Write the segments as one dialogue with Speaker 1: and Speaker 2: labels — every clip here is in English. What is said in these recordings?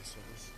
Speaker 1: service.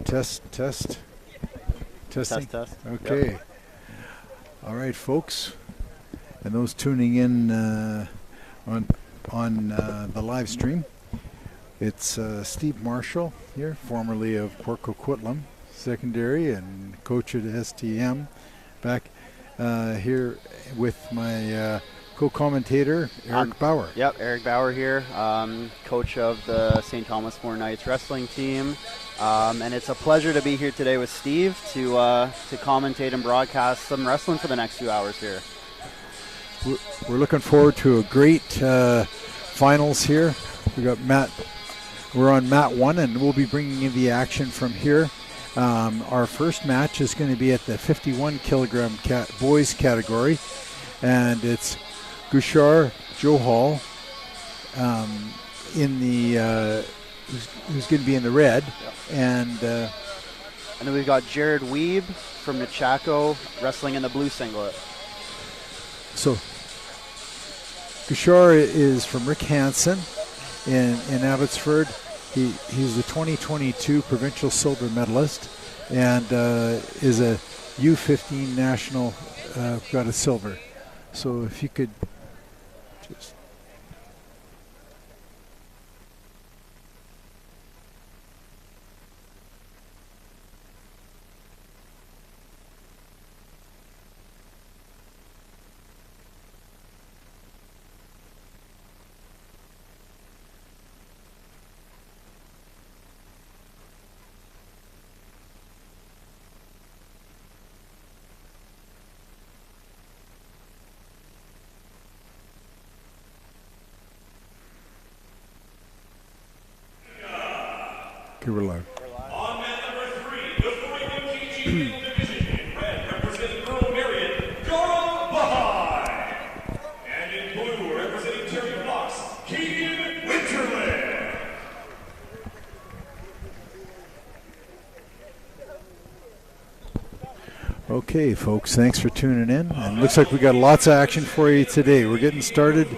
Speaker 2: Test, test, testing.
Speaker 3: Test, test.
Speaker 2: Okay.
Speaker 3: Yep.
Speaker 2: All right, folks, and those tuning in on the live stream. It's Steve Marshall here, formerly of Corcoquitlam Secondary and coach at STM. Back here with my co-commentator, Eric Bauer.
Speaker 1: Yep, Eric Bauer here, coach of the St. Thomas More Knights wrestling team. And it's a pleasure to be here today with Steve to commentate and broadcast some wrestling for the next few hours here.
Speaker 2: We're looking forward to a great finals here. We got Matt. We're on mat 1, and we'll be bringing you the action from here. Our first match is going to be at the 51 kilogram boys category, and it's Gushar Johal in the who's going to be in the red,
Speaker 1: yep.
Speaker 2: And
Speaker 1: then we've got Jared Weeb from Nechako wrestling in the blue singlet.
Speaker 2: So Gushar is from Rick Hansen in Abbotsford. He's the 2022 provincial silver medalist and is a U15 national, got a silver. So if you could just... Okay, we're live.
Speaker 3: On mat number 3, the 41 kg division, in red representing Earl Marion, Gaurav Bahai. And in blue representing Terry Fox, Keegan Winterland.
Speaker 2: Okay, folks, thanks for tuning in. And looks like we got lots of action for you today. We're getting started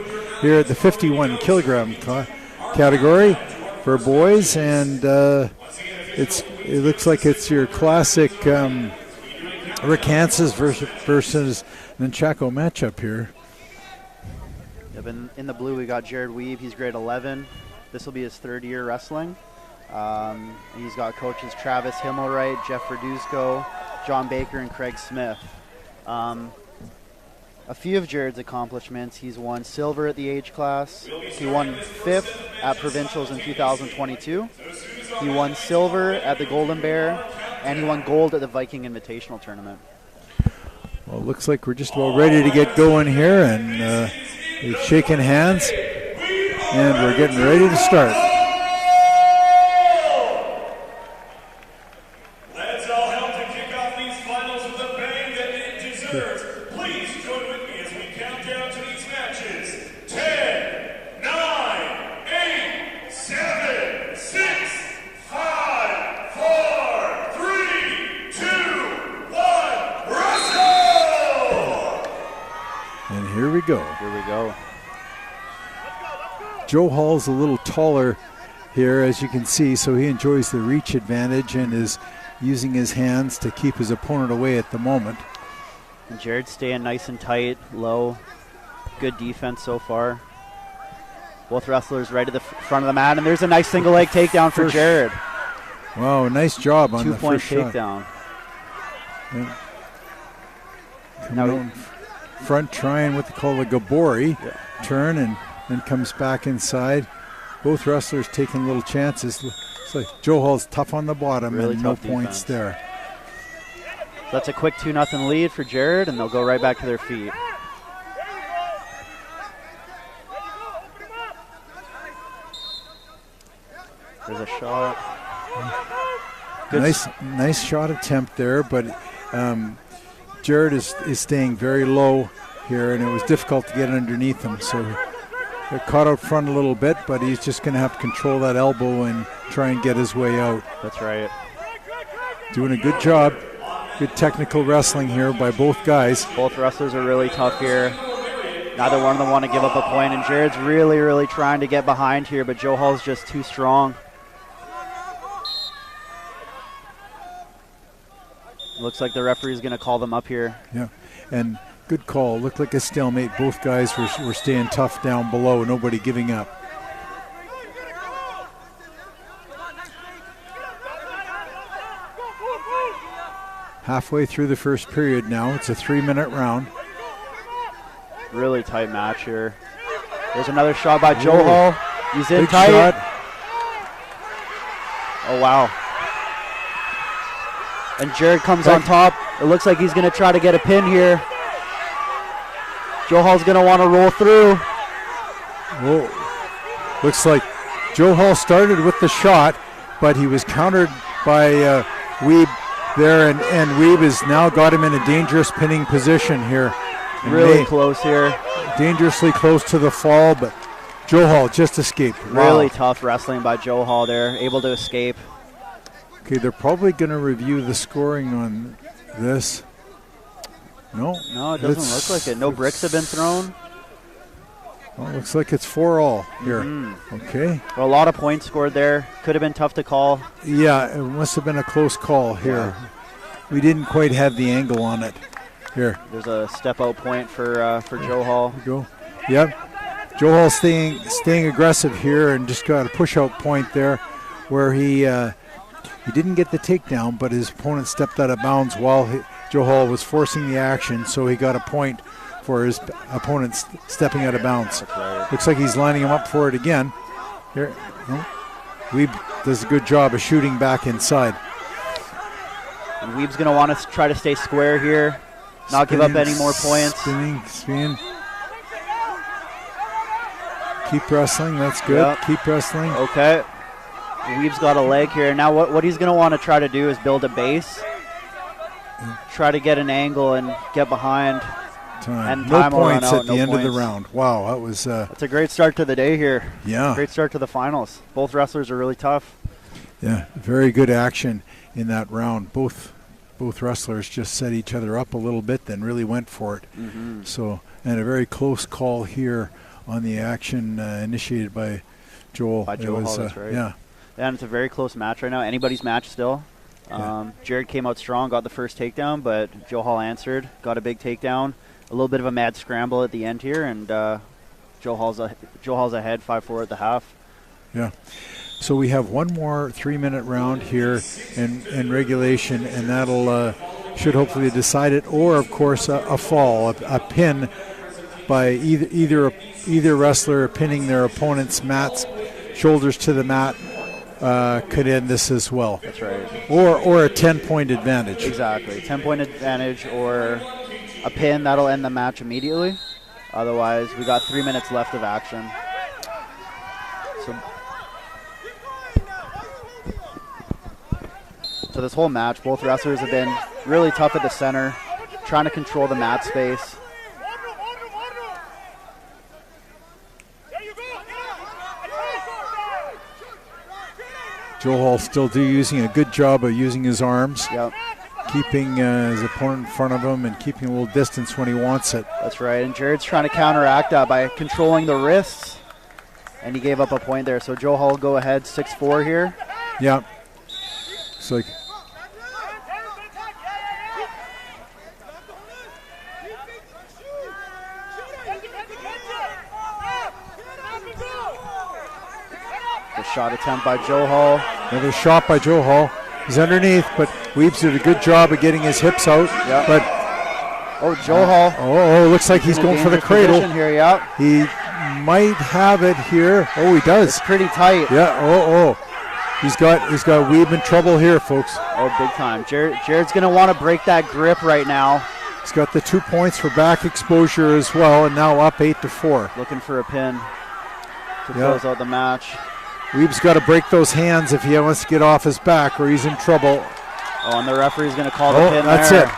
Speaker 2: here at the 51 kilogram category for boys, and it looks like it's your classic Rick Hansen's versus Nechako matchup here.
Speaker 1: Yep, in the blue we got Jared Weeb. He's grade 11. This will be his third year wrestling. He's got coaches Travis Himmelwright, Jeff Verduzco, John Baker, and Craig Smith. A few of Jared's accomplishments: he's won silver at the age class. He won 5th at provincials in 2022. He won silver at the Golden Bear, and he won gold at the Viking Invitational Tournament.
Speaker 2: Well, it looks like we're just about ready to get going here, and we've shaken hands, and we're getting ready to start.
Speaker 3: Let's all help to kick off these finals with a bang that it deserves. Please join with me as we count down to these matches. 10, 9, 8, 7, 6, 5, 4, 3, 2, 1, wrestle!
Speaker 2: And here we go.
Speaker 1: Here we go.
Speaker 2: Joe Hall's a little taller here, as you can see, so he enjoys the reach advantage and is using his hands to keep his opponent away at the moment.
Speaker 1: And Jared's staying nice and tight, low. Good defense so far. Both wrestlers right at the front of the mat, and there's a nice single leg takedown for Jared.
Speaker 2: Wow, nice job on the first shot.
Speaker 1: 2-point takedown.
Speaker 2: Yeah. Coming out front, trying what they call a Gabori turn, and then comes back inside. Both wrestlers taking little chances. It's like Joe Hall's tough on the bottom, really, and no points there.
Speaker 1: That's a quick 2-0 lead for Jared, and they'll go right back to their feet. There's a shot. Good.
Speaker 2: Nice shot attempt there, but Jared is staying very low here, and it was difficult to get underneath him. So they're caught out front a little bit, but he's just going to have to control that elbow and try and get his way out.
Speaker 1: That's right.
Speaker 2: Doing a good job. Good technical wrestling here by both guys.
Speaker 1: Both wrestlers are really tough here. Neither one of them want to give up a point, and Jared's really, really trying to get behind here, but Joe Hall's just too strong. Looks like the referee's going to call them up here.
Speaker 2: Yeah, and good call. Looked like a stalemate. Both guys were staying tough down below. Nobody giving up. halfway through the first period now. It's a 3-minute round.
Speaker 1: Really tight match here. There's another shot by Joe Hall. He's in
Speaker 2: Big
Speaker 1: tight.
Speaker 2: shot.
Speaker 1: Oh, wow. And Jared comes on top. It looks like he's going to try to get a pin here. Joe Hall's going to want to roll through.
Speaker 2: Whoa. Looks like Joe Hall started with the shot, but he was countered by Weeb there, and Weeb has now got him in a dangerous pinning position here. And
Speaker 1: Really close here.
Speaker 2: Dangerously close to the fall, but Joe Hall just escaped.
Speaker 1: Really
Speaker 2: Wow.
Speaker 1: tough wrestling by Joe Hall there, able to escape.
Speaker 2: Okay, they're probably going to review the scoring on this. No,
Speaker 1: No, it doesn't look like it. No bricks have been thrown.
Speaker 2: well, it looks like it's 4-all here. Okay.
Speaker 1: Well, a lot of points scored there. Could have been tough to call.
Speaker 2: Yeah, it must have been a close call here. We didn't quite have the angle on it. Here,
Speaker 1: There's a step out point for Joe Hall.
Speaker 2: go. Yep. Joe Hall staying aggressive here and just got a push out point there where he didn't get the takedown, but his opponent stepped out of bounds while Joe Hall was forcing the action, so he got a point for his opponent stepping out of bounds.
Speaker 1: Right.
Speaker 2: Looks like he's lining him up for it again. Here, no. Weeb does a good job of shooting back inside.
Speaker 1: And Weeb's going to want to try to stay square here, not give up any more points.
Speaker 2: Spinning. Keep wrestling, that's good.
Speaker 1: Yep.
Speaker 2: Keep wrestling.
Speaker 1: Okay. Weeb's got a leg here. Now what he's going to want to try to do is build a base. Try to get an angle and get behind.
Speaker 2: Time.
Speaker 1: And
Speaker 2: No
Speaker 1: time will run
Speaker 2: points
Speaker 1: out,
Speaker 2: at the
Speaker 1: no
Speaker 2: end of the
Speaker 1: points.
Speaker 2: round. Wow, that was,
Speaker 1: It's a great start to the day here.
Speaker 2: yeah.
Speaker 1: Great start to the finals. Both wrestlers are really tough.
Speaker 2: Yeah, very good action in that round. Both wrestlers just set each other up a little bit, then really went for it. So, and a very close call here on the action initiated by Joel.
Speaker 1: By Joe Hall, that's right.
Speaker 2: Yeah,
Speaker 1: And it's a very close match right now. Anybody's match still. Jared came out strong, got the first takedown, but Joe Hall answered, got a big takedown. A little bit of a mad scramble at the end here, and Joe Hall's ahead 5-4 at the half.
Speaker 2: yeah. So we have one more 3-minute round here in regulation, and that'll should hopefully decide it, or of course a fall, a pin by either wrestler pinning their opponent's mats, shoulders to the mat, could end this as well.
Speaker 1: That's right.
Speaker 2: Or a 10-point advantage.
Speaker 1: Exactly. 10-point advantage or a pin. That'll end the match immediately. Otherwise, we got 3 minutes left of action. So this whole match, both wrestlers have been really tough at the center, trying to control the mat space.
Speaker 2: Joe Hall still using a good job of using his arms,
Speaker 1: Yep,
Speaker 2: keeping his opponent in front of him and keeping a little distance when he wants it.
Speaker 1: that's right. And Jared's trying to counteract that by controlling the wrists, and he gave up a point there. So Joe Hall will go ahead 6-4 here.
Speaker 2: Yeah. It's like
Speaker 1: The shot attempt by Joe Hall.
Speaker 2: another shot by Joe Hall. He's underneath, but Weebs did a good job of getting his hips out.
Speaker 1: Yep.
Speaker 2: But
Speaker 1: Oh, Joe Hall.
Speaker 2: looks like he's
Speaker 1: in a
Speaker 2: going for the
Speaker 1: dangerous
Speaker 2: cradle.
Speaker 1: position here, yep.
Speaker 2: He might have it here. Oh, he does.
Speaker 1: It's pretty tight.
Speaker 2: Yeah. He's got Weeb in trouble here, folks.
Speaker 1: Oh, big time. Jared's going to want to break that grip right now.
Speaker 2: He's got the 2 points for back exposure as well, and now up 8-4.
Speaker 1: Looking for a pin to close out the match.
Speaker 2: Weeb's got to break those hands if he wants to get off his back, or he's in trouble.
Speaker 1: Oh, and the referee's going to call the pin
Speaker 2: That's
Speaker 1: there.
Speaker 2: it.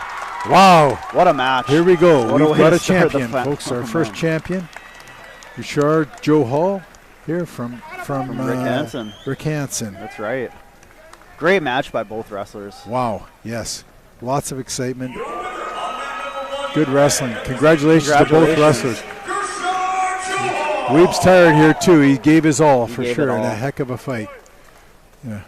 Speaker 2: Wow.
Speaker 1: What a match.
Speaker 2: Here we go.
Speaker 1: What a
Speaker 2: We've
Speaker 1: way
Speaker 2: got
Speaker 1: to
Speaker 2: a
Speaker 1: start the
Speaker 2: champion, folks. Our
Speaker 1: Oh,
Speaker 2: first
Speaker 1: man.
Speaker 2: champion, Richard Joe Hall, here from
Speaker 1: Rick Hansen.
Speaker 2: Rick Hansen.
Speaker 1: That's right. Great match by both wrestlers.
Speaker 2: Wow. Yes. Lots of excitement. Good wrestling. Congratulations to both wrestlers. Weeb's tired here too. He gave his all for
Speaker 1: gave
Speaker 2: sure
Speaker 1: it
Speaker 2: in a
Speaker 1: all.
Speaker 2: heck of a fight. Yeah.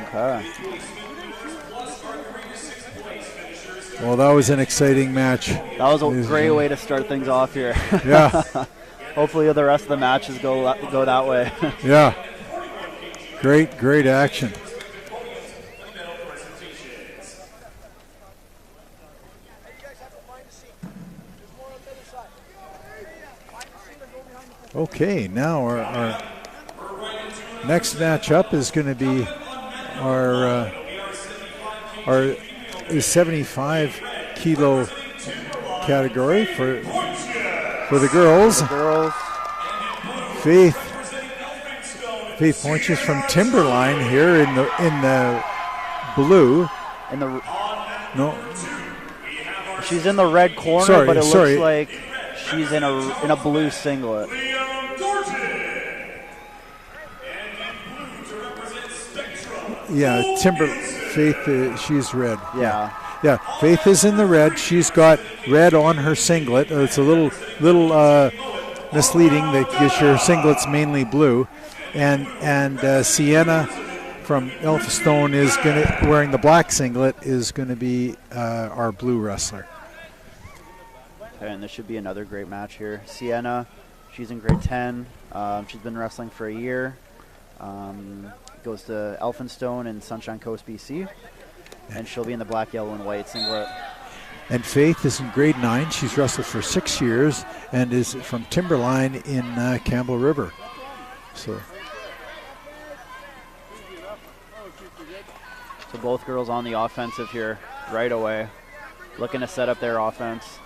Speaker 1: Okay.
Speaker 2: Well, that was an exciting match.
Speaker 1: That was a great way to start things off here.
Speaker 2: Yeah.
Speaker 1: Hopefully the rest of the matches go that way.
Speaker 2: Yeah. Great action. Okay, now our next matchup is going to be our 75 kilo category for the girls. Faith Ponches from Timberline here in the blue.
Speaker 1: She's in the red corner, but it looks like she's in a blue singlet.
Speaker 2: Yeah, Faith, she's red.
Speaker 1: Yeah.
Speaker 2: Yeah, Faith is in the red. She's got red on her singlet. It's a little misleading because her singlet's mainly blue. And Sienna from Elphinstone is wearing the black singlet, is going to be our blue wrestler.
Speaker 1: Okay, and this should be another great match here. Sienna, she's in grade 10. She's been wrestling for a year. Goes to Elphinstone in Sunshine Coast, BC. And she'll be in the black, yellow, and white singlet.
Speaker 2: And Faith is in grade 9. She's wrestled for 6 years and is from Timberline in Campbell River. So
Speaker 1: both girls on the offensive here right away, looking to set up their offense.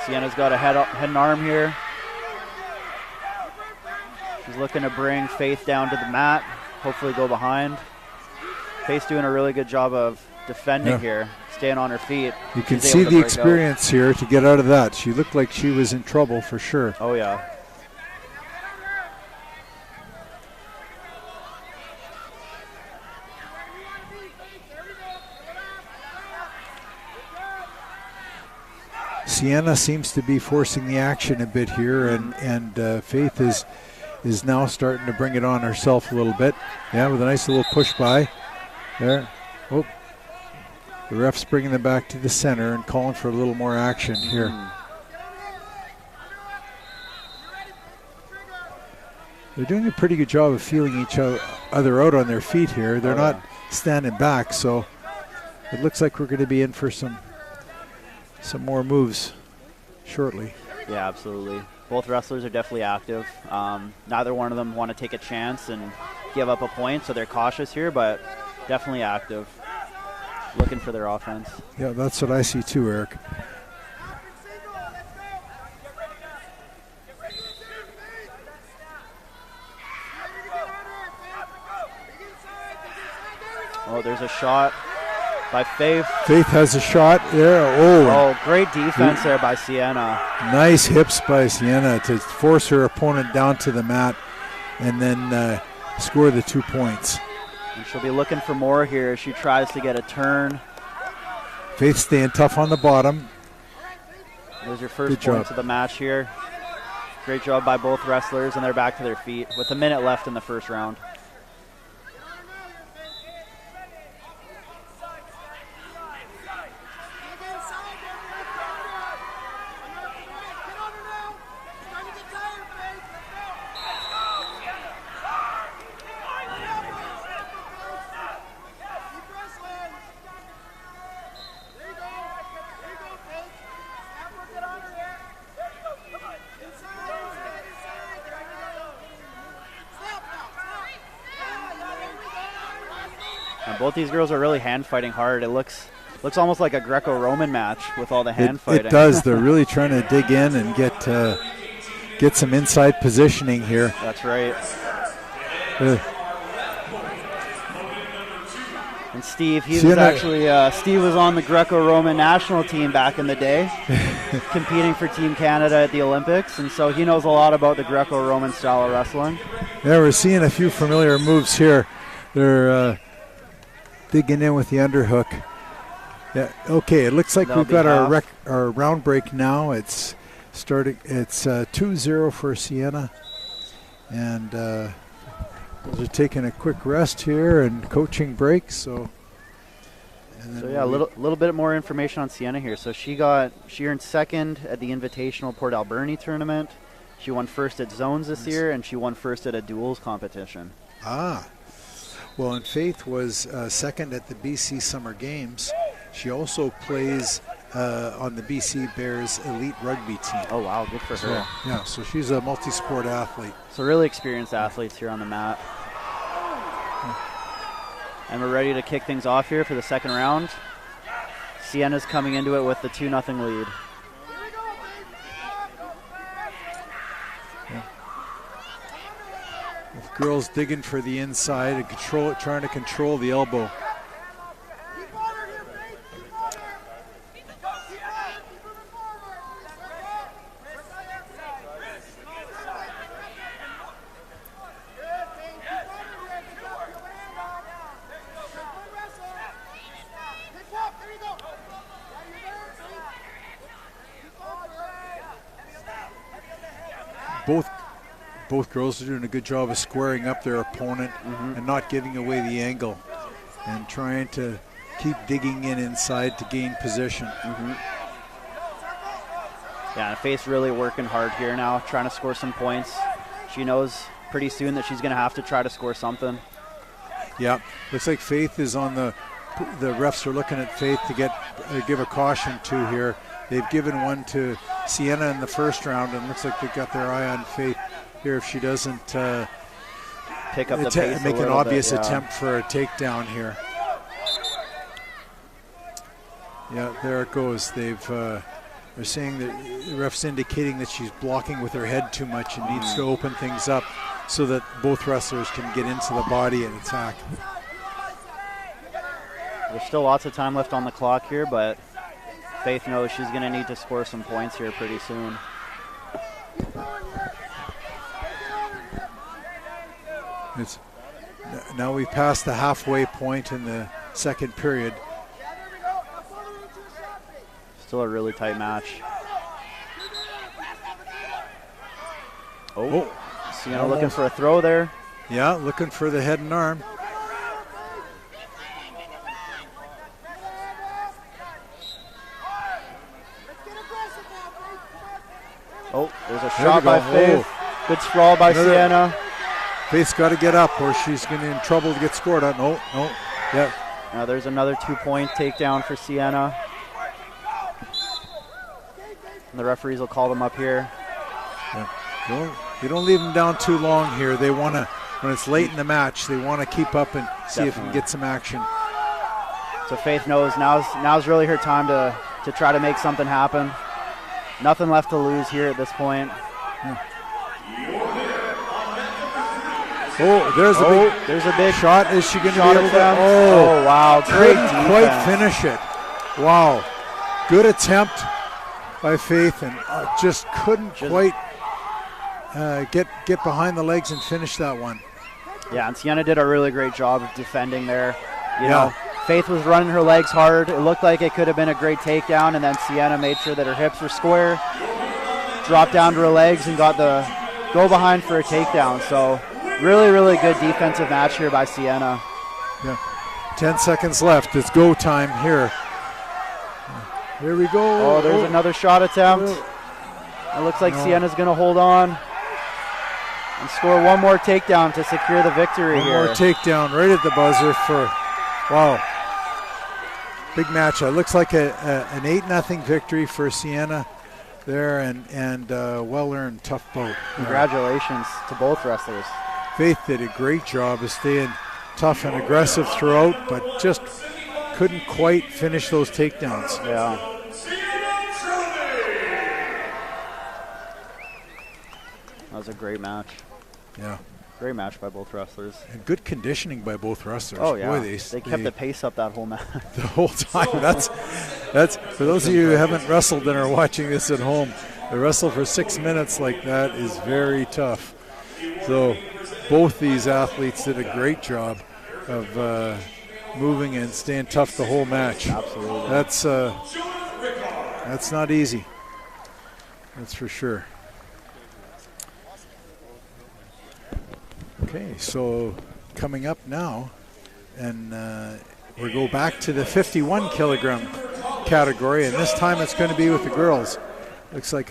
Speaker 1: Sienna's got a head and arm here. She's looking to bring Faith down to the mat, hopefully go behind. Faith's doing a really good job of defending here, staying on her feet.
Speaker 2: You can see the experience here to get out of that. She looked like she was in trouble for sure.
Speaker 1: Oh, yeah.
Speaker 2: Sienna seems to be forcing the action a bit here, and Faith is now starting to bring it on herself a little bit. Yeah, with a nice little push by there. Oh, the ref's bringing them back to the center and calling for a little more action here. They're doing a pretty good job of feeling each other out on their feet here. They're not standing back, so it looks like we're going to be in for some more moves shortly.
Speaker 1: Yeah, absolutely. Both wrestlers are definitely active. Neither one of them want to take a chance and give up a point, so they're cautious here, but definitely active, looking for their offense.
Speaker 2: Yeah, that's what I see too, Eric.
Speaker 1: Oh, there's a shot by Faith.
Speaker 2: Faith has a shot there.
Speaker 1: Oh, great defense there by Sienna.
Speaker 2: Nice hips by Sienna to force her opponent down to the mat and then score the 2 points.
Speaker 1: And she'll be looking for more here as she tries to get a turn.
Speaker 2: Faith staying tough on the bottom.
Speaker 1: There's your first points of the match here. Great job by both wrestlers, and they're back to their feet with a minute left in the first round. Both these girls are really hand fighting hard. It looks almost like a Greco-Roman match with all the hand fighting.
Speaker 2: It does. They're really trying to dig in and get some inside positioning here.
Speaker 1: That's right. And Steve, Steve was on the Greco-Roman national team back in the day, competing for Team Canada at the Olympics, and so he knows a lot about the Greco-Roman style of wrestling.
Speaker 2: Yeah, we're seeing a few familiar moves here. They're digging in with the underhook. Yeah. Okay. It looks like we've got our round break now. It's starting. It's 2-0 for Sienna, and they're taking a quick rest here and coaching break. So
Speaker 1: yeah, a little bit more information on Sienna here. So she earned second at the Invitational Port Alberni tournament. She won first at zones this year, and she won first at a duels competition.
Speaker 2: Ah. Well, and Faith was second at the BC Summer Games. She also plays on the BC Bears elite rugby team.
Speaker 1: Oh, wow, good for her.
Speaker 2: Yeah, so she's a multi-sport athlete.
Speaker 1: So really experienced athletes here on the mat. And we're ready to kick things off here for the second round. Sienna's coming into it with the 2-0 lead.
Speaker 2: With girls digging for the inside and trying to control the elbow. Both girls are doing a good job of squaring up their opponent and not giving away the angle and trying to keep digging inside to gain position.
Speaker 1: Yeah, Faith's really working hard here now, trying to score some points. She knows pretty soon that she's going to have to try to score something.
Speaker 2: Yeah, looks like Faith is on the refs are looking at Faith to give a caution to here. They've given one to Sienna in the first round, and looks like they've got their eye on Faith here if she doesn't
Speaker 1: pick up the pace,
Speaker 2: make an obvious attempt for a takedown here. Yeah, there it goes. They're saying that the ref's indicating that she's blocking with her head too much and needs to open things up so that both wrestlers can get into the body and attack.
Speaker 1: There's still lots of time left on the clock here, but Faith knows she's going to need to score some points here pretty soon.
Speaker 2: Now we've passed the halfway point in the second period.
Speaker 1: Still a really tight match. Oh. Sienna looking for a throw there.
Speaker 2: Yeah, looking for the head and arm.
Speaker 1: Oh, there's a shot by Faith. Good sprawl by Sienna.
Speaker 2: Faith's got to get up or she's going to be in trouble to get scored on. No. Yeah.
Speaker 1: Now there's another 2-point takedown for Sienna. And the referees will call them up here.
Speaker 2: Yeah. You don't leave them down too long here. They want to, when it's late in the match, they want to keep up and see if we can get some action.
Speaker 1: So Faith knows now's really her time to try to make something happen. Nothing left to lose here at this point.
Speaker 2: Yeah. Oh, there's a big shot. Is she going to be able to?
Speaker 1: Oh, wow. Great defense.
Speaker 2: Quite finish it. Wow. Good attempt by Faith and just couldn't quite get behind the legs and finish that one.
Speaker 1: Yeah, and Sienna did a really great job of defending there. You know, Faith was running her legs hard. It looked like it could have been a great takedown, and then Sienna made sure that her hips were square, dropped down to her legs, and got the go behind for a takedown. So really, really good defensive match here by Sienna.
Speaker 2: Yeah. 10 seconds left. It's go time here. Here we go.
Speaker 1: Oh, there's another shot attempt. It looks like Sienna's going to hold on and score one more takedown to secure the victory here.
Speaker 2: One more takedown right at the buzzer for, wow. Big match. It looks like an 8-0 victory for Sienna there, and well-earned, tough bout.
Speaker 1: Congratulations to both wrestlers.
Speaker 2: Faith did a great job of staying tough and aggressive throughout, but just couldn't quite finish those takedowns.
Speaker 1: Yeah. That was a great match.
Speaker 2: Yeah.
Speaker 1: Great match by both wrestlers.
Speaker 2: And good conditioning by both wrestlers.
Speaker 1: Oh, yeah.
Speaker 2: Boy,
Speaker 1: they kept the pace up that whole match.
Speaker 2: The whole time. That's for those of you who haven't wrestled and are watching this at home, to wrestle for 6 minutes like that is very tough. So both these athletes did a great job of moving and staying tough the whole match.
Speaker 1: Absolutely.
Speaker 2: That's not easy. That's for sure. Okay, so coming up now, and we go back to the 51 kilogram category, and this time it's going to be with the girls. Looks like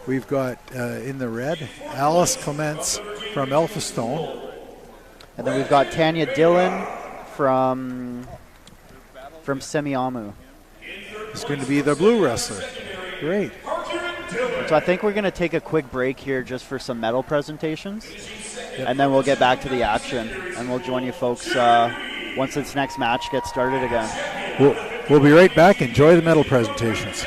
Speaker 2: we've got in the red Alice Clements from Elphinstone.
Speaker 1: And then we've got Tanya Dillon from Semiahmoo.
Speaker 2: It's going to be the blue wrestler. Great.
Speaker 1: So I think we're going to take a quick break here just for some medal presentations. Yep. And then we'll get back to the action. And we'll join you folks once this next match gets started again.
Speaker 2: We'll be right back. Enjoy the medal presentations.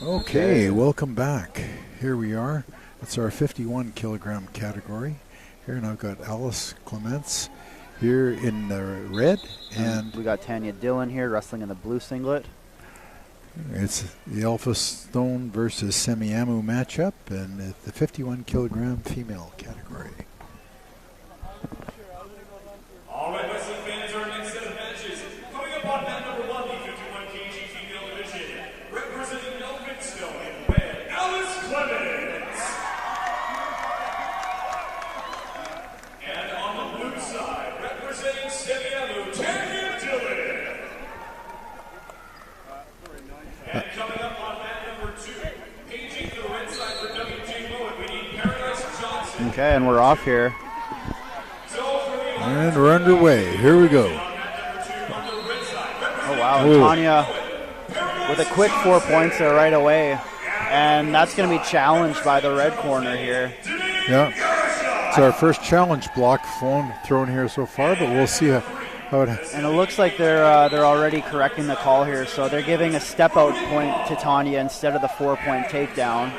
Speaker 2: Okay, welcome back. Here we are. It's our 51 kilogram category. Here, and I've got Alice Clements here in the red, and
Speaker 1: we got Tanya Dillon here wrestling in the blue singlet.
Speaker 2: It's the Alpha Stone versus Semiamu matchup, and it's the 51 kilogram female category.
Speaker 3: All right, wrestling fans, our next set of matches. Coming up on mat number 1, the 51 kg female division. Representing Elphinstone in red, Alice Clements. And on the blue side, representing Semiamu, Tanya Dillon. And coming up on mat number 2, paging to the red side for WJ Moen, we need Paradise Johnson.
Speaker 1: Okay, and we're off here.
Speaker 2: And we're underway. Here we go.
Speaker 1: Oh, wow. And Tanya with a quick 4 points there right away. And that's going to be challenged by the red corner here.
Speaker 2: Yeah. It's our first challenge block thrown here so far, but we'll see how it...
Speaker 1: And it looks like they're already correcting the call here. So they're giving a step-out point to Tanya instead of the 4-point takedown.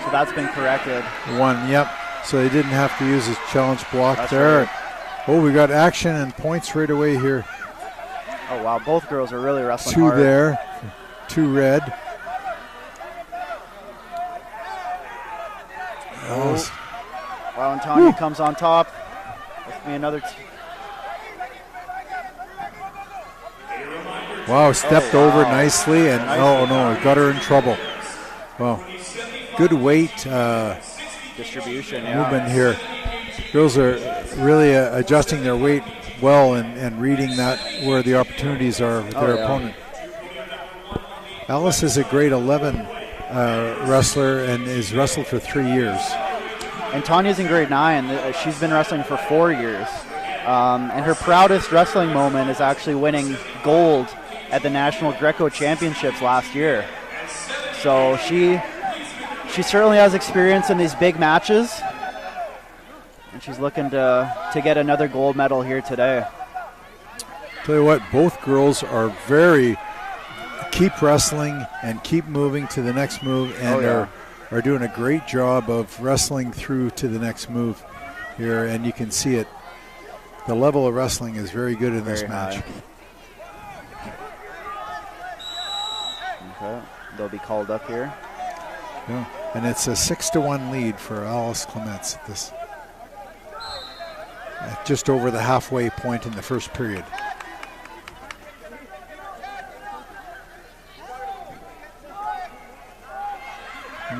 Speaker 1: So that's been corrected.
Speaker 2: One, yep. So they didn't have to use his challenge block. That's there. Right. Oh, we got action and points right away here.
Speaker 1: Oh, wow. Both girls are really wrestling
Speaker 2: 2
Speaker 1: hard.
Speaker 2: there. 2 red.
Speaker 1: Oh. Wow, and Tanya comes on top. With me another
Speaker 2: Wow, stepped over nicely, and oh no, it got her in trouble. Well, good weight
Speaker 1: distribution
Speaker 2: movement here. Girls are really adjusting their weight well and reading that where the opportunities are with their opponent. Alice is a grade 11 wrestler and has wrestled for 3 years.
Speaker 1: And Tanya's in grade 9. She's been wrestling for 4 years. And her proudest wrestling moment is actually winning gold at the National Greco Championships last year. So she certainly has experience in these big matches. And she's looking to get another gold medal here today.
Speaker 2: Tell you what, both girls are keep wrestling and keep moving to the next move, and are doing a great job of wrestling through to the next move here, and you can see it. The level of wrestling is very good in this match.
Speaker 1: Okay, they'll be called up here.
Speaker 2: Yeah, and it's a 6-1 lead for Alice Clements at this. Just over the halfway point in the first period.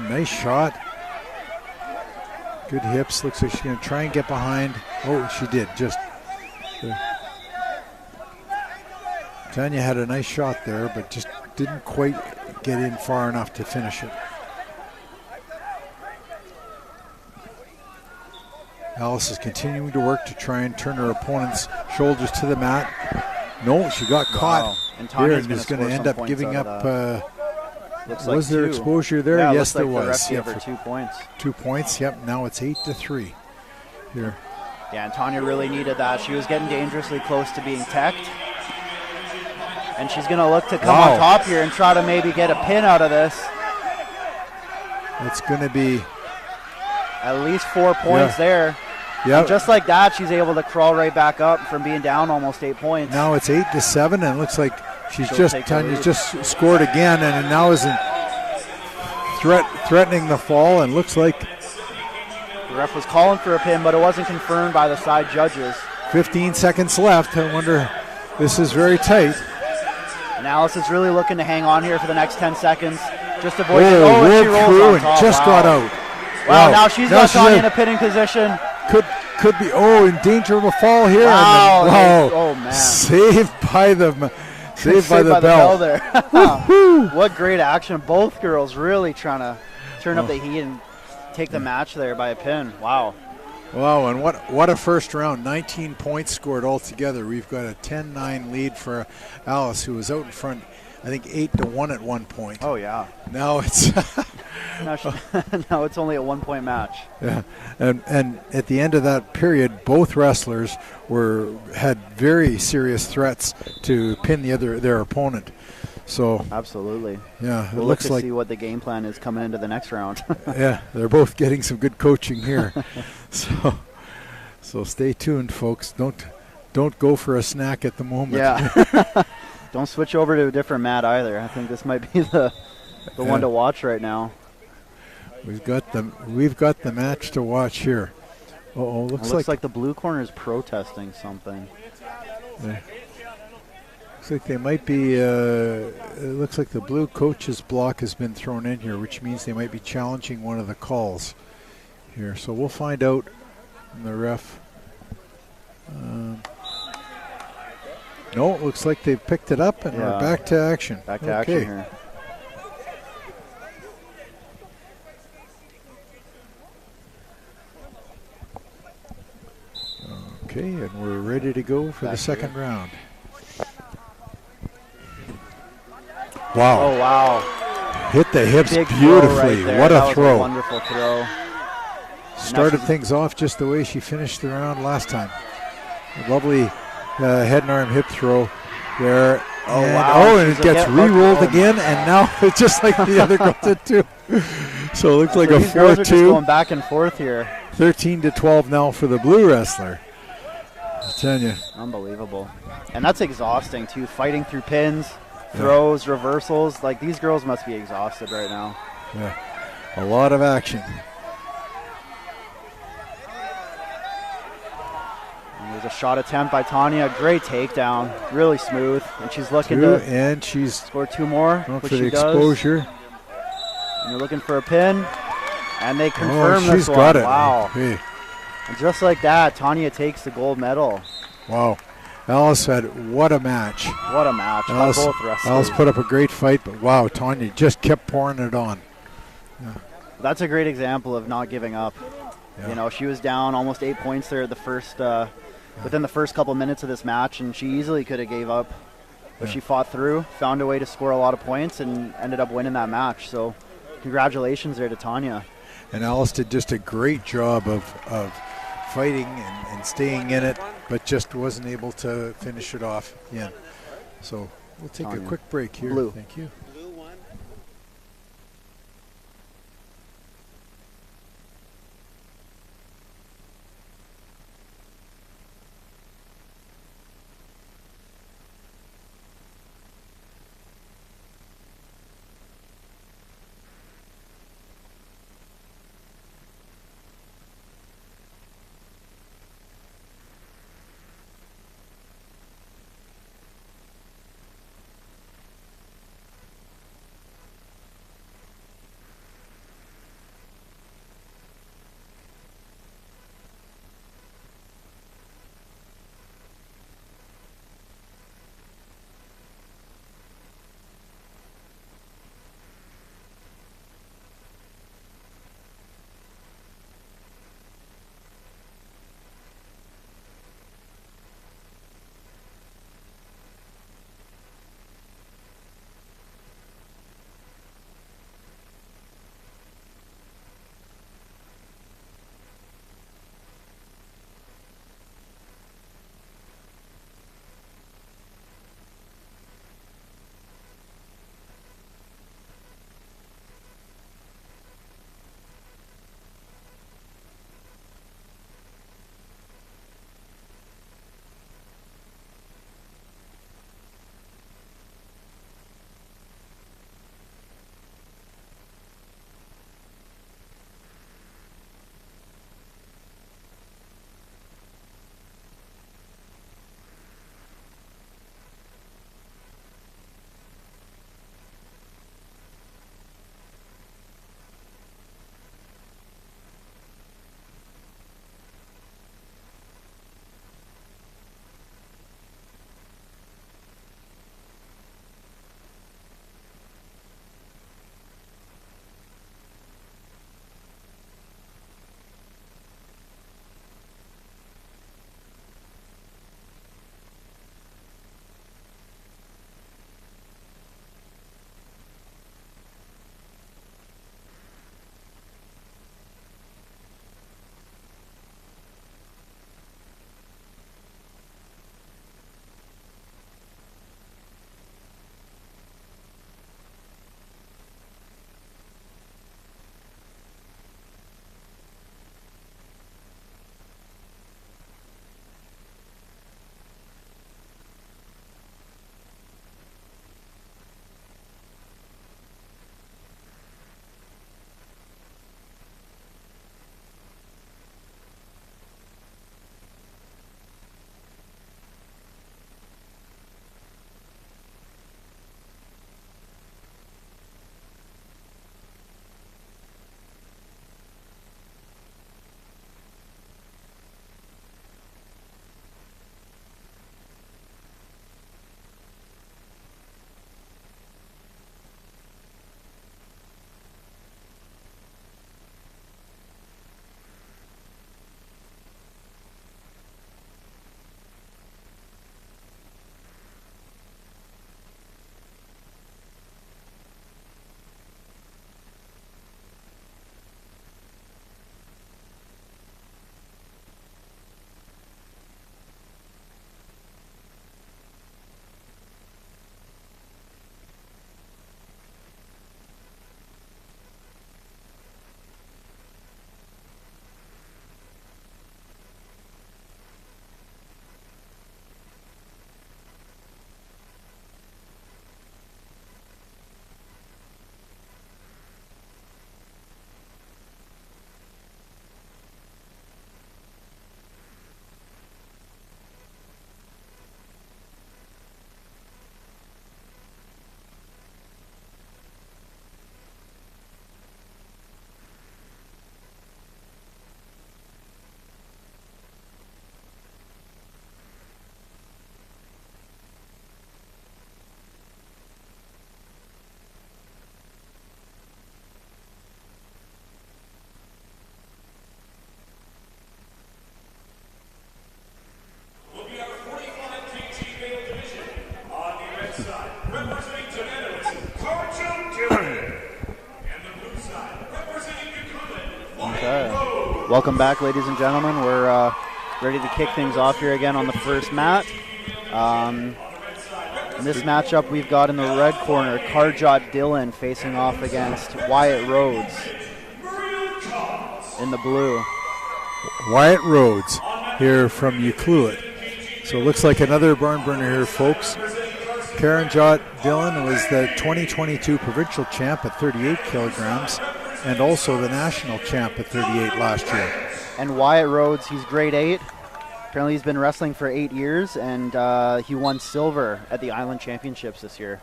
Speaker 2: Nice shot. Good hips. Looks like she's going to try and get behind. Oh, she did. Just. Tanya had a nice shot there, but just didn't quite get in far enough to finish it. Alice is continuing to work to try and turn her opponent's shoulders to the mat. No, she got caught here and is going to end up giving up. Was there exposure there?
Speaker 1: Yeah,
Speaker 2: yes, there
Speaker 1: was.
Speaker 2: was.
Speaker 1: Yeah, for 2 points.
Speaker 2: 2 points. Yep. Now it's 8-3 here.
Speaker 1: Yeah, and Tanya really needed that. She was getting dangerously close to being teched. And she's going to look to come on top here and try to maybe get a pin out of this.
Speaker 2: It's going to be
Speaker 1: at least 4 points there.
Speaker 2: Yeah.
Speaker 1: Just like that, she's able to crawl right back up from being down almost 8 points.
Speaker 2: Now it's 8-7, and it looks like Tanya's just scored again, and now is threatening the fall, and looks like
Speaker 1: the ref was calling for a pin, but it wasn't confirmed by the side judges.
Speaker 2: 15 seconds left. I wonder, this is very tight.
Speaker 1: And Alice is really looking to hang on here for the next 10 seconds. Just avoid it.
Speaker 2: And she rolls on top. Just got out.
Speaker 1: Wow, now she's got Tanya in a pinning position.
Speaker 2: Could be, in danger of a fall here.
Speaker 1: Wow. Oh, man.
Speaker 2: Saved by the bell
Speaker 1: there. What great action. Both girls really trying to turn up the heat and take the match there by a pin. Wow.
Speaker 2: Wow, and what a first round. 19 points scored altogether. We've got a 10-9 lead for Alice, who was out in front, I think 8-1 at one point.
Speaker 1: Oh, yeah.
Speaker 2: Now it's
Speaker 1: now it's only a 1 point match.
Speaker 2: Yeah, and at the end of that period, both wrestlers had very serious threats to pin their opponent. So
Speaker 1: Absolutely.
Speaker 2: yeah, it
Speaker 1: We'll look
Speaker 2: looks
Speaker 1: to
Speaker 2: like
Speaker 1: see what the game plan is coming into the next round.
Speaker 2: yeah, they're both getting some good coaching here. So stay tuned, folks. Don't go for a snack at the moment.
Speaker 1: Yeah. Don't switch over to a different mat either. I think this might be the one to watch right now.
Speaker 2: We've got the match to watch here. Uh-oh,
Speaker 1: Looks like the blue corner is protesting something.
Speaker 2: Looks like they might be. It looks like the blue coach's block has been thrown in here, which means they might be challenging one of the calls here. So we'll find out from the ref. No, it looks like they've picked it up and we're back to action.
Speaker 1: Back to action here.
Speaker 2: Okay, and we're ready to go for the second round. Wow.
Speaker 1: Oh, wow.
Speaker 2: Hit the hips
Speaker 1: Big
Speaker 2: beautifully.
Speaker 1: Throw right
Speaker 2: What
Speaker 1: that
Speaker 2: a throw.
Speaker 1: Was a wonderful throw.
Speaker 2: Started things off just the way she finished the round last time. A lovely head and arm hip throw there.
Speaker 1: Oh,
Speaker 2: and,
Speaker 1: wow.
Speaker 2: Oh, and it gets re-rolled again, and now it's just like the other girl did too. So it looks like a 4-2.
Speaker 1: Girls are just going back and forth here.
Speaker 2: 13-12 now for the blue wrestler. I tell you.
Speaker 1: Unbelievable. And that's exhausting too, fighting through pins, throws, reversals. Like, these girls must be exhausted right now.
Speaker 2: Yeah, a lot of action.
Speaker 1: And there's a shot attempt by Tanya. Great takedown, really smooth. And she's looking
Speaker 2: and she's
Speaker 1: score 2 more,
Speaker 2: going
Speaker 1: which
Speaker 2: for the
Speaker 1: she does.
Speaker 2: exposure.
Speaker 1: And they're looking for a pin, and they confirm this
Speaker 2: she's
Speaker 1: one.
Speaker 2: got it.
Speaker 1: Wow.
Speaker 2: Okay.
Speaker 1: And just like that, Tanya takes the gold medal.
Speaker 2: Wow. Alice said, what a match.
Speaker 1: What a match by both wrestlers.
Speaker 2: Alice put up a great fight, but wow, Tanya just kept pouring it on. Yeah.
Speaker 1: That's a great example of not giving up.
Speaker 2: Yeah.
Speaker 1: You know, she was down almost 8 points there at the first, within the first couple minutes of this match, and she easily could have gave up. But she fought through, found a way to score a lot of points, and ended up winning that match. So congratulations there to Tanya.
Speaker 2: And Alice did just a great job of fighting and staying in it, but just wasn't able to finish it off. Yeah. So we'll take a quick break here.
Speaker 1: Blue.
Speaker 2: Thank you.
Speaker 1: Welcome back, ladies and gentlemen. We're ready to kick things off here again on the first mat. In this matchup, we've got in the red corner, Karjot Dillon facing off against Wyatt Rhodes in the blue.
Speaker 2: Wyatt Rhodes here from Ucluit. So it looks like another barn burner here, folks. Karjot Dillon was the 2022 provincial champ at 38 kilograms and also the national champ at 38 last year.
Speaker 1: And Wyatt Rhodes, he's grade 8. Apparently he's been wrestling for 8 years, and he won silver at the Island Championships this year.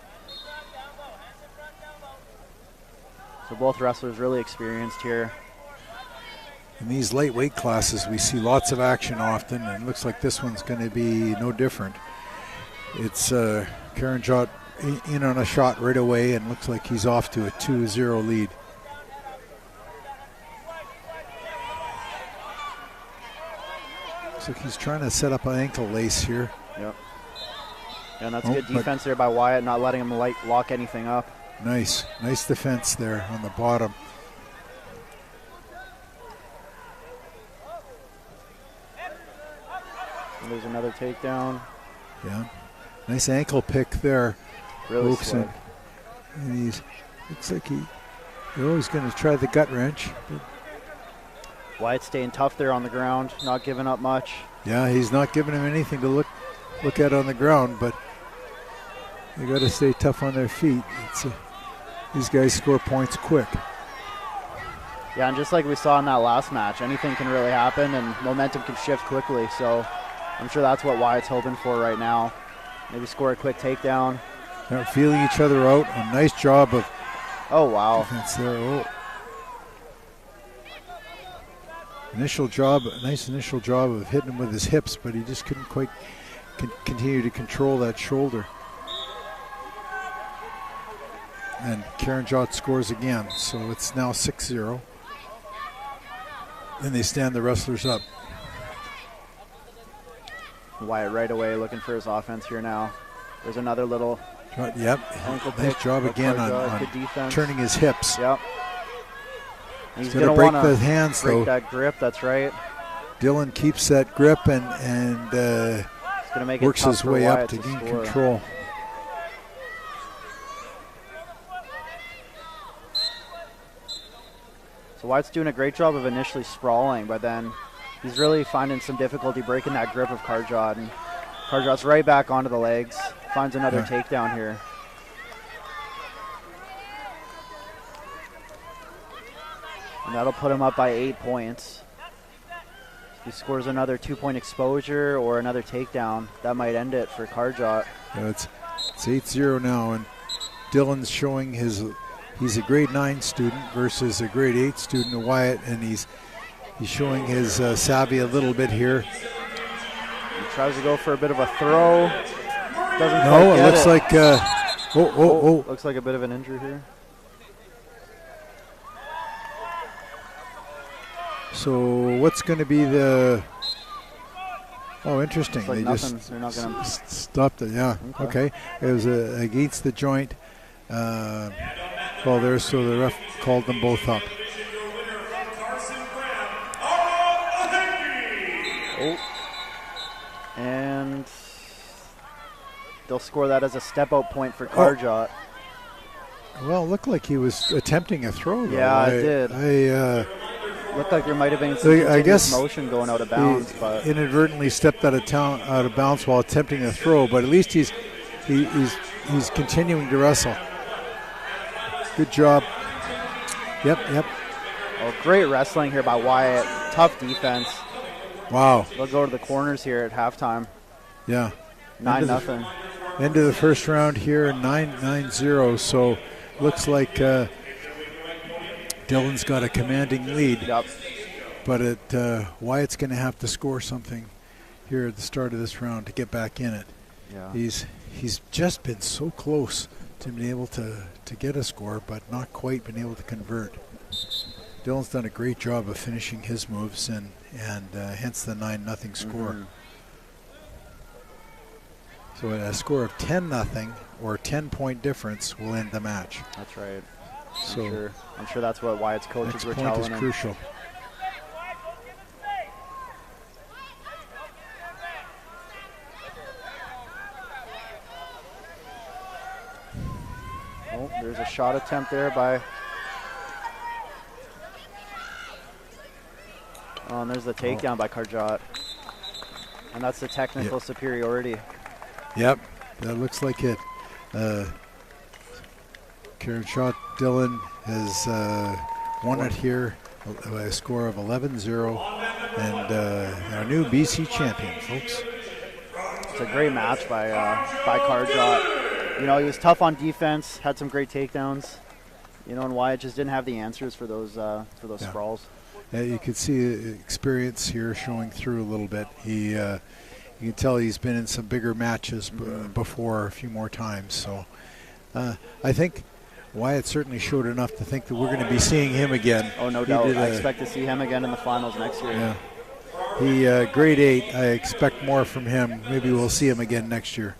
Speaker 1: So both wrestlers really experienced here.
Speaker 2: In these lightweight classes, we see lots of action often, and it looks like this one's going to be no different. It's Karjot in on a shot right away, and looks like he's off to a 2-0 lead. Looks like he's trying to set up an ankle lace here.
Speaker 1: Yep. And that's good defense there by Wyatt, not letting him lock anything up.
Speaker 2: Nice defense there on the bottom.
Speaker 1: And there's another takedown.
Speaker 2: Yeah, nice ankle pick there.
Speaker 1: Really slick.
Speaker 2: And he's looks like he's always going to try the gut wrench.
Speaker 1: Wyatt staying tough there on the ground, not giving up much.
Speaker 2: Yeah, he's not giving him anything to look at on the ground, but they got to stay tough on their feet. These guys score points quick.
Speaker 1: Yeah, and just like we saw in that last match, anything can really happen, and momentum can shift quickly. So I'm sure that's what Wyatt's hoping for right now. Maybe score a quick takedown.
Speaker 2: They're feeling each other out. A nice job of defense there. Nice initial job of hitting him with his hips, but he just couldn't quite continue to control that shoulder. And Karjot scores again, so it's now 6-0. Then they stand the wrestlers up.
Speaker 1: Wyatt right away looking for his offense here now. There's another little
Speaker 2: Nice job again on turning his hips.
Speaker 1: Yep. He's
Speaker 2: going to break the hands,
Speaker 1: break that grip, that's right.
Speaker 2: Dillon keeps that grip and works his way up to gain control.
Speaker 1: So Wyatt's doing a great job of initially sprawling, but then he's really finding some difficulty breaking that grip of Karjot. And Karjot's right back onto the legs, finds another takedown here. And that'll put him up by 8 points. If he scores another 2-point exposure or another takedown, that might end it for Karjot.
Speaker 2: Yeah, it's 8-0 now, and Dillon's showing he's a grade 9 student versus a grade 8 student of Wyatt, and he's showing his savvy a little bit here.
Speaker 1: He tries to go for a bit of a throw. Doesn't
Speaker 2: no, it looks like
Speaker 1: looks like a bit of an injury here.
Speaker 2: So what's going to be the? Oh, interesting.
Speaker 1: Like
Speaker 2: they
Speaker 1: nothing.
Speaker 2: just
Speaker 1: They're not gonna
Speaker 2: stopped it. Yeah. Okay. It was against the joint. So the ref called them both up.
Speaker 1: And they'll score that as a step-out point for Karjot.
Speaker 2: Well, it looked like he was attempting a throw, though.
Speaker 1: Yeah, it did. Looked like there might have been some continuous motion going out of bounds, but
Speaker 2: inadvertently stepped out of bounds while attempting a throw. But at least he's continuing to wrestle. Good job. Yep.
Speaker 1: Oh, great wrestling here by Wyatt. Tough defense.
Speaker 2: Wow.
Speaker 1: They'll go to the corners here at halftime.
Speaker 2: Yeah.
Speaker 1: 9-0.
Speaker 2: End of the first round here, 9-0. So looks like Dillon's got a commanding lead.
Speaker 1: Yep.
Speaker 2: But Wyatt's going to have to score something here at the start of this round to get back in it.
Speaker 1: Yeah.
Speaker 2: He's just been so close to being able to get a score, but not quite been able to convert. Dillon's done a great job of finishing his moves, and hence the 9-0 score.
Speaker 1: Mm-hmm.
Speaker 2: So a score of 10-0 or 10-point difference will end the match.
Speaker 1: That's right.
Speaker 2: So
Speaker 1: I'm sure that's what Wyatt's coaches were telling him.
Speaker 2: Next point is crucial.
Speaker 1: There's a shot attempt there by. Oh, and there's the takedown by Karjat. And that's the technical superiority.
Speaker 2: Yep, that looks like it. Karen Shot Dillon has won it here by a score of 11-0. And our new BC champion, folks.
Speaker 1: It's a great match by Karjat. You know, he was tough on defense, had some great takedowns. You know, and Wyatt just didn't have the answers for those sprawls.
Speaker 2: You could see experience here showing through a little bit. You can tell he's been in some bigger matches before a few more times. So I think Wyatt certainly showed enough to think that we're going to be seeing him again.
Speaker 1: Oh, no doubt. I expect to see him again in the finals next year.
Speaker 2: Yeah. He grade 8. I expect more from him. Maybe we'll see him again next year.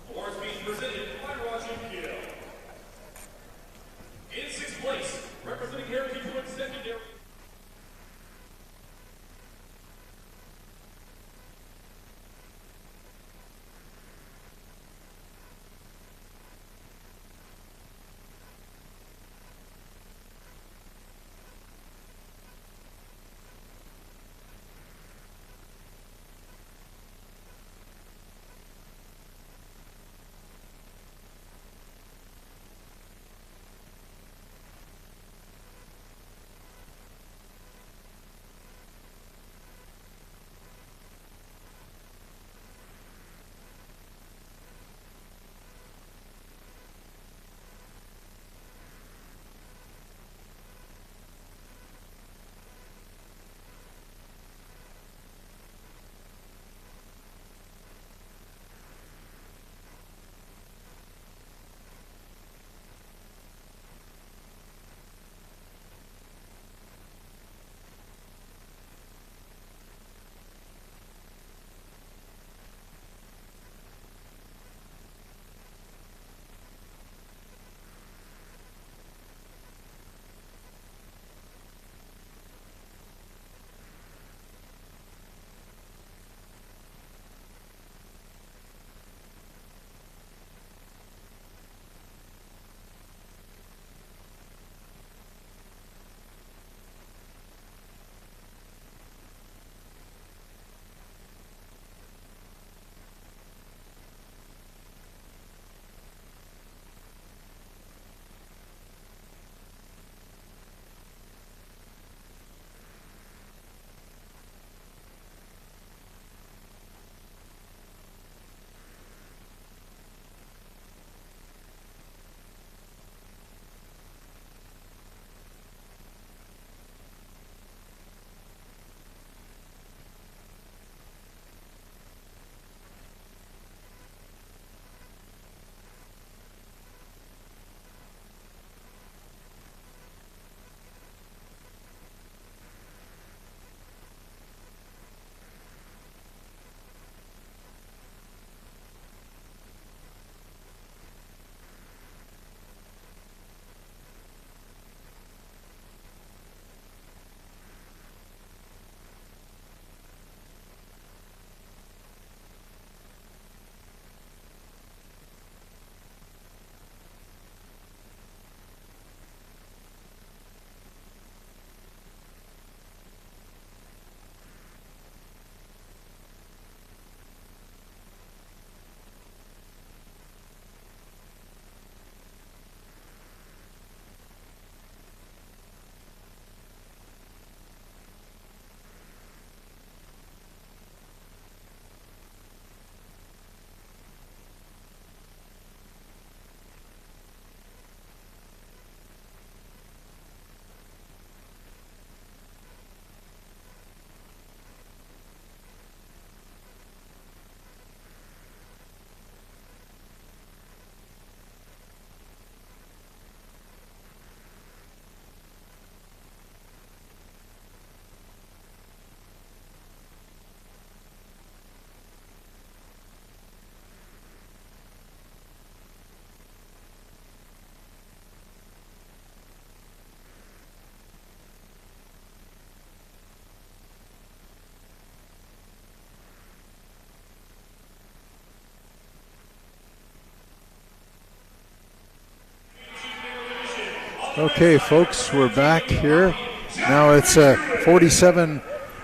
Speaker 2: Okay, folks, we're back here. Now it's 47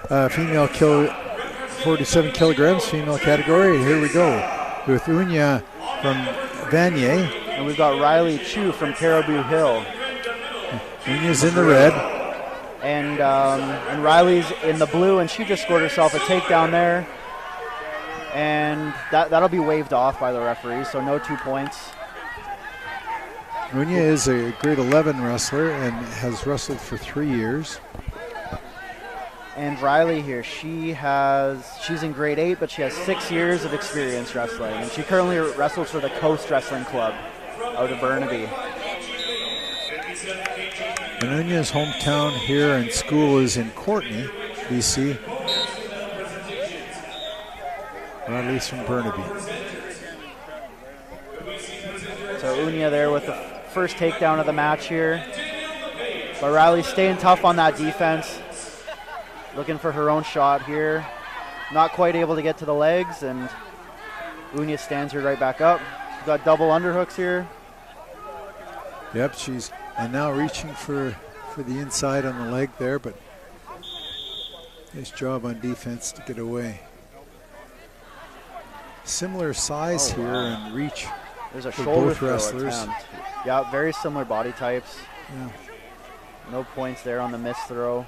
Speaker 2: 47 kilograms female category. Here we go with Unya from Vanier.
Speaker 1: And we've got Riley Chu from Caribou Hill.
Speaker 2: Unya's in the red.
Speaker 1: And Riley's in the blue, and she just scored herself a takedown there. And that'll be waved off by the referee, so no 2 points.
Speaker 2: Unya is a grade 11 wrestler and has wrestled for 3 years.
Speaker 1: And Riley here, she's in grade 8, but she has 6 years of experience wrestling. And she currently wrestles for the Coast Wrestling Club out of Burnaby.
Speaker 2: And Unya's hometown here and school is in Courtenay, BC. Riley's from Burnaby.
Speaker 1: So Unya there with the first takedown of the match here. But Riley's staying tough on that defense. Looking for her own shot here. Not quite able to get to the legs, and Unya stands her right back up. She's got double underhooks here.
Speaker 2: Yep, she's now reaching for the inside on the leg there, but nice job on defense to get away. Similar size here and reach.
Speaker 1: There's a
Speaker 2: for
Speaker 1: shoulder
Speaker 2: both
Speaker 1: throw
Speaker 2: wrestlers.
Speaker 1: attempt. Yeah, very similar body types.
Speaker 2: Yeah.
Speaker 1: No points there on the missed throw.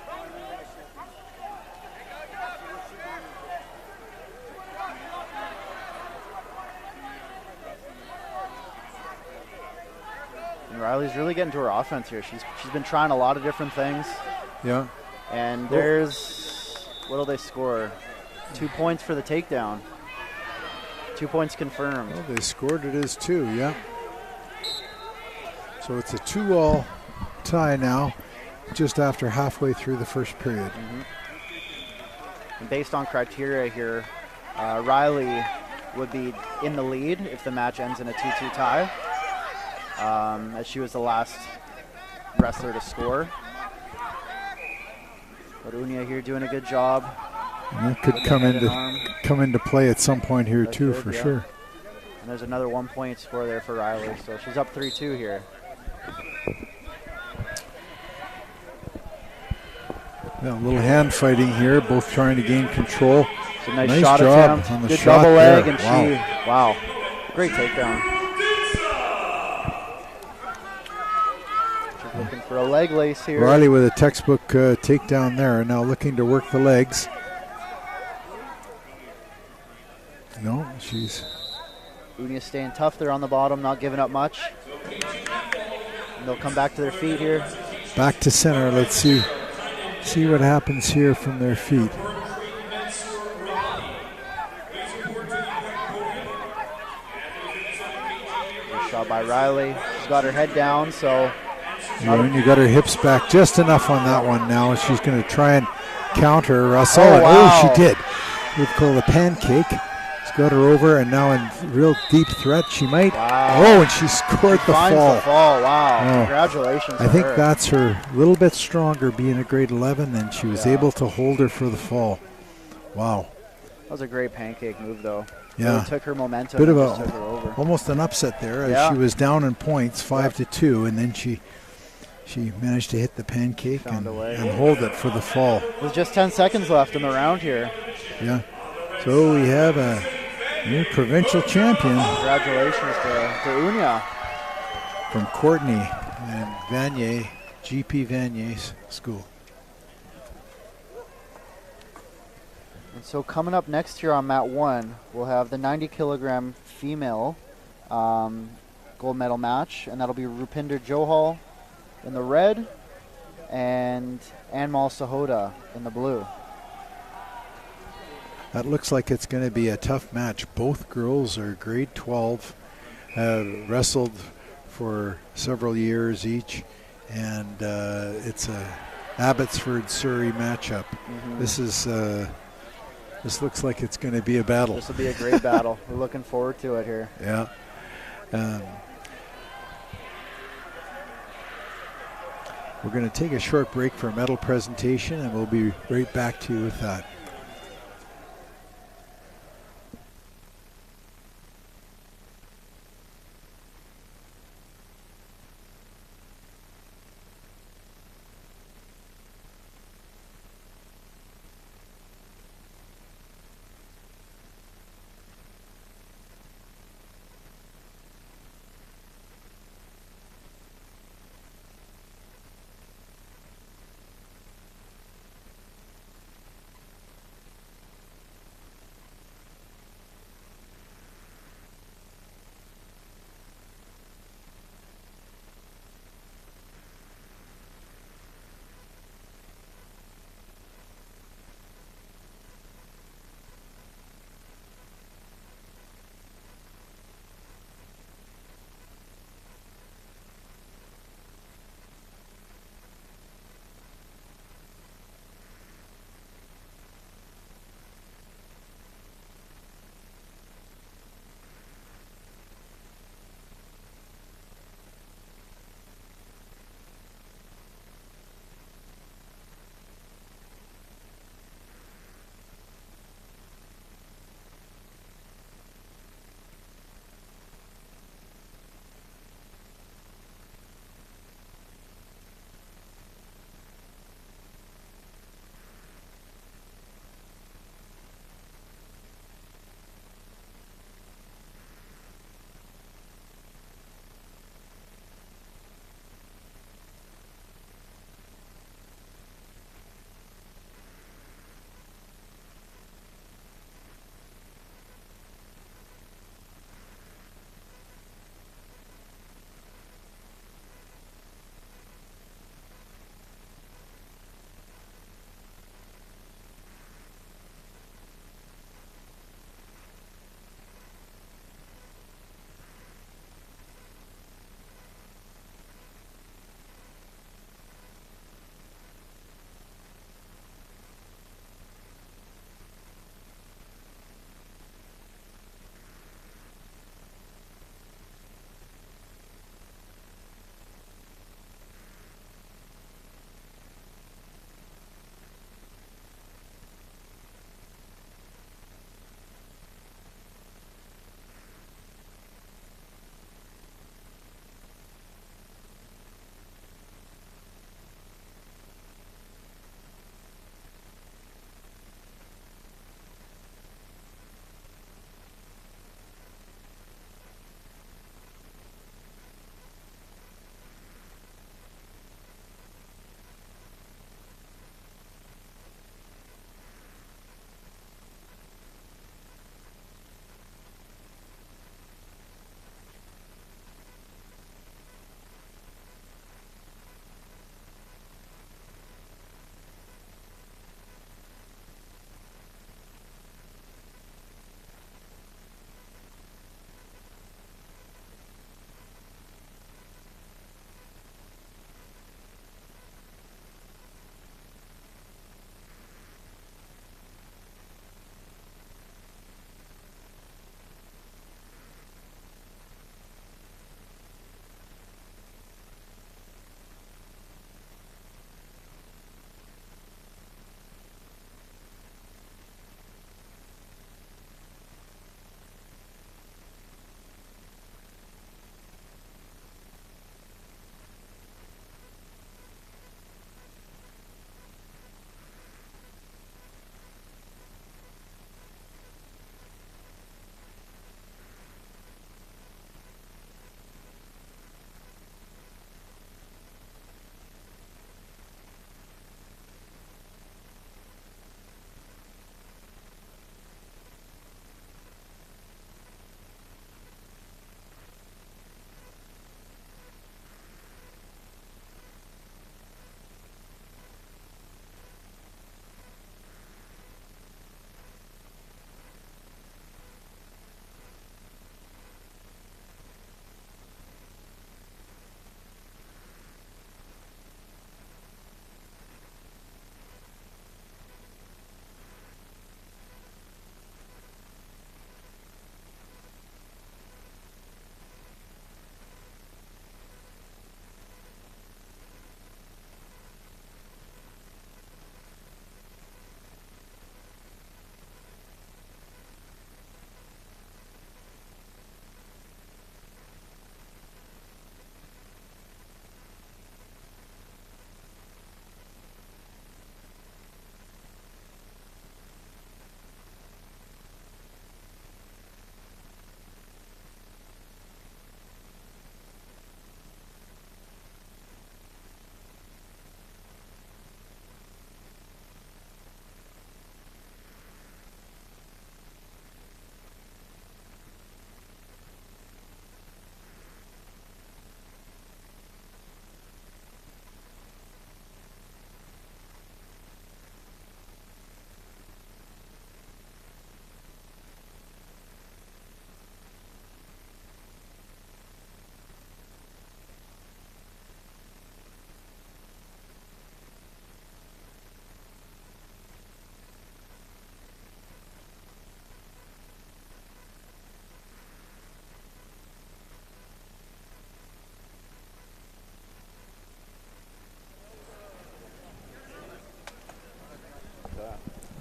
Speaker 1: And Riley's really getting to her offense here. She's been trying a lot of different things.
Speaker 2: Yeah.
Speaker 1: And there's, what'll they score? 2 points for the takedown. 2 points confirmed.
Speaker 2: Well, they scored it as 2, yeah. So it's a 2-all tie now, just after halfway through the first period.
Speaker 1: And based on criteria here, Riley would be in the lead if the match ends in a 2-2 tie, as she was the last wrestler to score. But Unya here doing a good job.
Speaker 2: And that could come into play at some point here
Speaker 1: That
Speaker 2: too,
Speaker 1: could,
Speaker 2: for
Speaker 1: yeah.
Speaker 2: sure.
Speaker 1: And there's another 1 point score there for Riley, so she's up 3-2 here.
Speaker 2: Yeah, a little hand fighting here, both trying to gain control.
Speaker 1: It's a nice
Speaker 2: Nice
Speaker 1: shot
Speaker 2: job
Speaker 1: attempt.
Speaker 2: on the
Speaker 1: Good
Speaker 2: shot
Speaker 1: double leg,
Speaker 2: there.
Speaker 1: and
Speaker 2: Wow.
Speaker 1: great takedown. She's looking for a leg lace here.
Speaker 2: Riley with a textbook takedown there, now looking to work the legs. No, she's...
Speaker 1: Unya staying tough there on the bottom, not giving up much. And they'll come back to their feet here.
Speaker 2: Back to center. Let's see what happens here from their feet.
Speaker 1: Good shot by Riley. She's got her head down, so
Speaker 2: You got her hips back just enough on that one now. She's going to try and counter Russell.
Speaker 1: Oh, wow.
Speaker 2: Oh, she did. We'd call it a pancake. She's got her over, and now in real deep threat. She might.
Speaker 1: Wow.
Speaker 2: Oh, and she scored the
Speaker 1: finds
Speaker 2: fall.
Speaker 1: the fall. Wow.
Speaker 2: Oh.
Speaker 1: Congratulations.
Speaker 2: I
Speaker 1: to
Speaker 2: think
Speaker 1: her.
Speaker 2: that's her a little bit stronger being a grade 11, and she was able to hold her for the fall. Wow.
Speaker 1: That was a great pancake move, though.
Speaker 2: Yeah.
Speaker 1: Really took her momentum.
Speaker 2: Bit of
Speaker 1: and just took her over.
Speaker 2: almost an upset there, as
Speaker 1: Yeah.
Speaker 2: she was down in points, 5-2, and then she managed to hit the pancake
Speaker 1: Found a way.
Speaker 2: and hold it for the fall.
Speaker 1: With just 10 seconds left in the round here.
Speaker 2: Yeah. So we have a new provincial champion
Speaker 1: Congratulations to Unya.
Speaker 2: from Courtenay and Vanier, GP Vanier's school.
Speaker 1: And so coming up next here on mat 1, we'll have the 90 kilogram female gold medal match, and that'll be Rupinder Johal in the red and Anmal Sahota in the blue.
Speaker 2: That looks like it's going to be a tough match. Both girls are grade 12, wrestled for several years each, and it's a Abbotsford-Surrey matchup. This looks like it's going to be a battle.
Speaker 1: This will be a great battle. We're looking forward to it here.
Speaker 2: Yeah. We're going to take a short break for a medal presentation, and we'll be right back to you with that.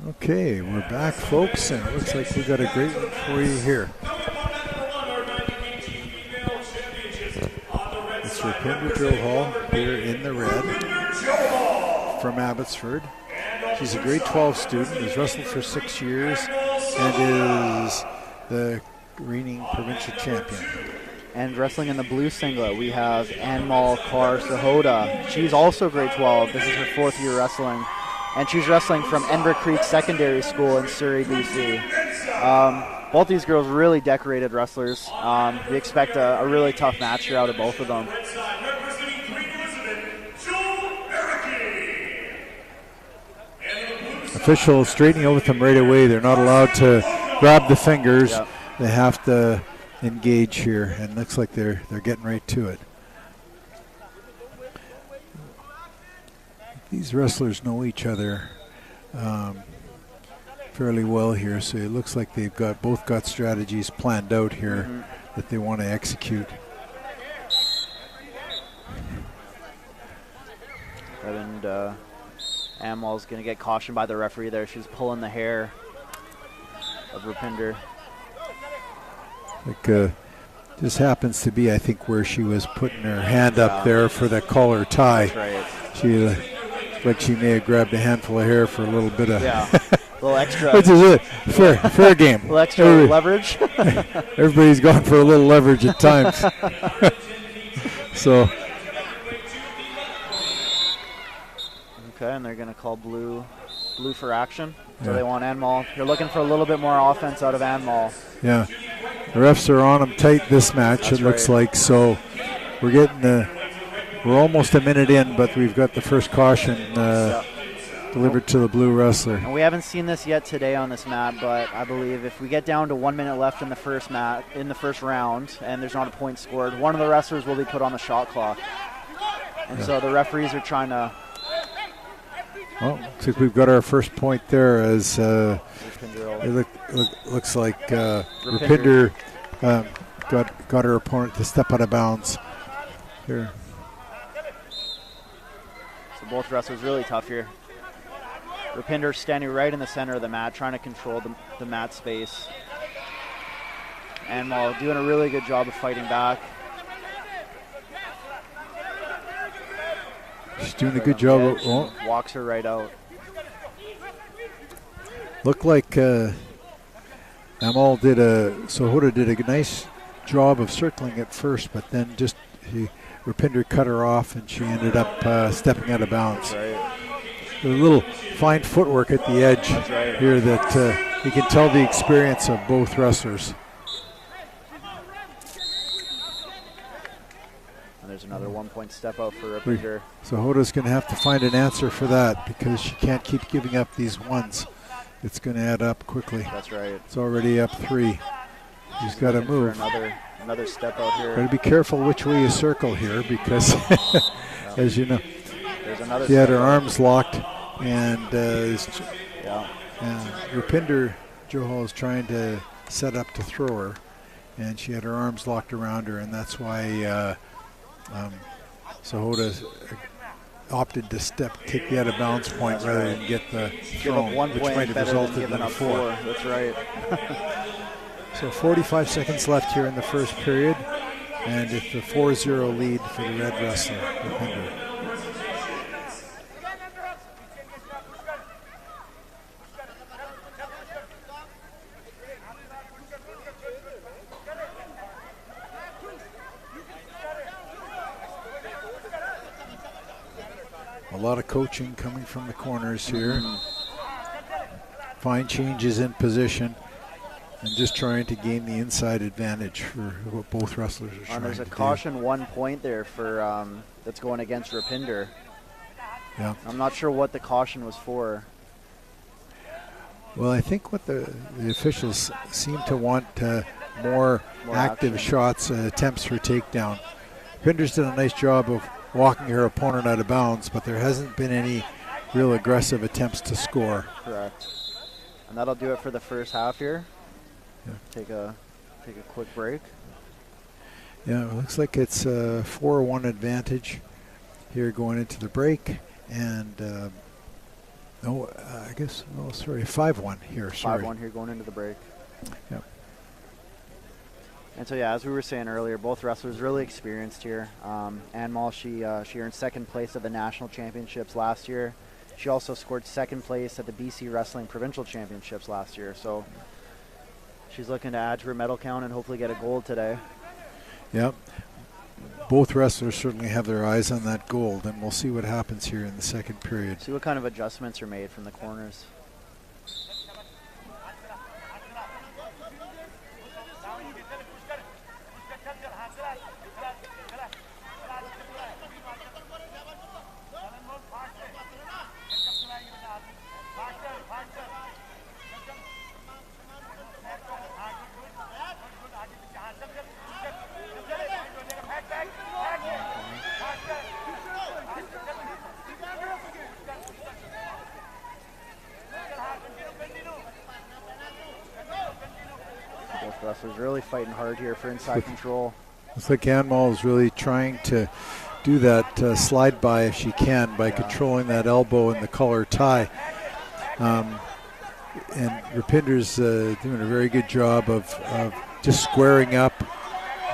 Speaker 2: Okay, we're back, folks, and it looks like we got a great one for you here. It's Rupinder Johal here in the red from Abbotsford. She's a grade 12 student, has wrestled for 6 years, and is the reigning provincial champion.
Speaker 1: And wrestling in the blue singlet, we have Anmal Kaur Sahota. She's also grade 12. This is her 4th year wrestling. And she's wrestling from Enver Creek Secondary School in Surrey, BC. Both these girls really decorated wrestlers. We expect a really tough match here out of both of them.
Speaker 2: Officials straightening out with them right away. They're not allowed to grab the fingers.
Speaker 1: Yep.
Speaker 2: They have to engage here, and looks like they're getting right to it. These wrestlers know each other fairly well here, so it looks like they've both got strategies planned out here that they want to execute.
Speaker 1: And Amal's going to get cautioned by the referee there. She's pulling the hair of Rupinder.
Speaker 2: Like this happens to be, I think, where she was putting her hand up there for the collar tie.
Speaker 1: That's right.
Speaker 2: She like she may have grabbed a handful of hair for a little bit of.
Speaker 1: Yeah. A little extra.
Speaker 2: Which is it? Fair game.
Speaker 1: A little extra leverage.
Speaker 2: Everybody's gone for a little leverage at times. So.
Speaker 1: Okay, and they're going to call blue for action. So they want Anmal. They're looking for a little bit more offense out of Anmal.
Speaker 2: Yeah. The refs are on them tight this match,
Speaker 1: That's
Speaker 2: it looks like. So we're getting we're almost a minute in, but we've got the first caution delivered to the blue wrestler.
Speaker 1: And we haven't seen this yet today on this mat, but I believe if we get down to 1 minute left in the first round, and there's not a point scored, one of the wrestlers will be put on the shot clock. And so the referees are trying to.
Speaker 2: Well, looks like we've got our first point there as it looks like Rupinder got her opponent to step out of bounds here.
Speaker 1: So both wrestlers really tough here. Rupinder standing right in the center of the mat, trying to control the mat space. Anmal doing a really good job of fighting back.
Speaker 2: She's doing a good job.
Speaker 1: Walks her right out.
Speaker 2: Looked like Sahota did a nice job of circling at first, but then Rupinder cut her off, and she ended up stepping out of bounds.
Speaker 1: That's right.
Speaker 2: A little fine footwork at the edge here that you can tell the experience of both wrestlers.
Speaker 1: There's another 1 point step out for Rupinder.
Speaker 2: So Hoda's going to have to find an answer for that because she can't keep giving up these ones. It's going to add up quickly.
Speaker 1: That's right.
Speaker 2: It's already up 3. She's got to move.
Speaker 1: Another step out here.
Speaker 2: Got to be careful which way you circle here because, as you know, she had her arms locked, and Rupinder Johal is trying to set up to throw her, and she had her arms locked around her, and that's why Sahota opted to take the out of bounds point rather than get the thrown, which might have resulted in a 4.
Speaker 1: That's right.
Speaker 2: So 45 seconds left here in the first period, and it's a 4-0 lead for the red wrestler, Rupinder. A lot of coaching coming from the corners here. Fine changes in position and just trying to gain the inside advantage for what both wrestlers are trying to do.
Speaker 1: There's a caution 1 point there for that's going against Rupinder.
Speaker 2: Yeah.
Speaker 1: I'm not sure what the caution was for.
Speaker 2: Well, I think what the officials seem to want more active
Speaker 1: action.
Speaker 2: shots, attempts for takedown. Rupinder's done a nice job of walking her opponent out of bounds, but there hasn't been any real aggressive attempts to score.
Speaker 1: Correct. And that'll do it for the first half here.
Speaker 2: Yeah.
Speaker 1: Take a quick break.
Speaker 2: Yeah, it looks like it's a 4-1 advantage here going into the break, and No, I guess, oh, sorry, 5-1 here, sorry.
Speaker 1: 5-1 here going into the break.
Speaker 2: Yep.
Speaker 1: And so, yeah, as we were saying earlier, both wrestlers really experienced here. Ann Mall, she earned second place at the national championships last year. She also scored second place at the BC Wrestling Provincial Championships last year. So she's looking to add to her medal count and hopefully get a gold today.
Speaker 2: Yep. Both wrestlers certainly have their eyes on that gold, and we'll see what happens here in the second period.
Speaker 1: See what kind of adjustments are made from the corners. Both wrestlers really fighting hard here for inside control.
Speaker 2: Looks like Ann Mall is really trying to do that slide by if she can by controlling that elbow and the collar tie. And Rupinder's doing a very good job of just squaring up,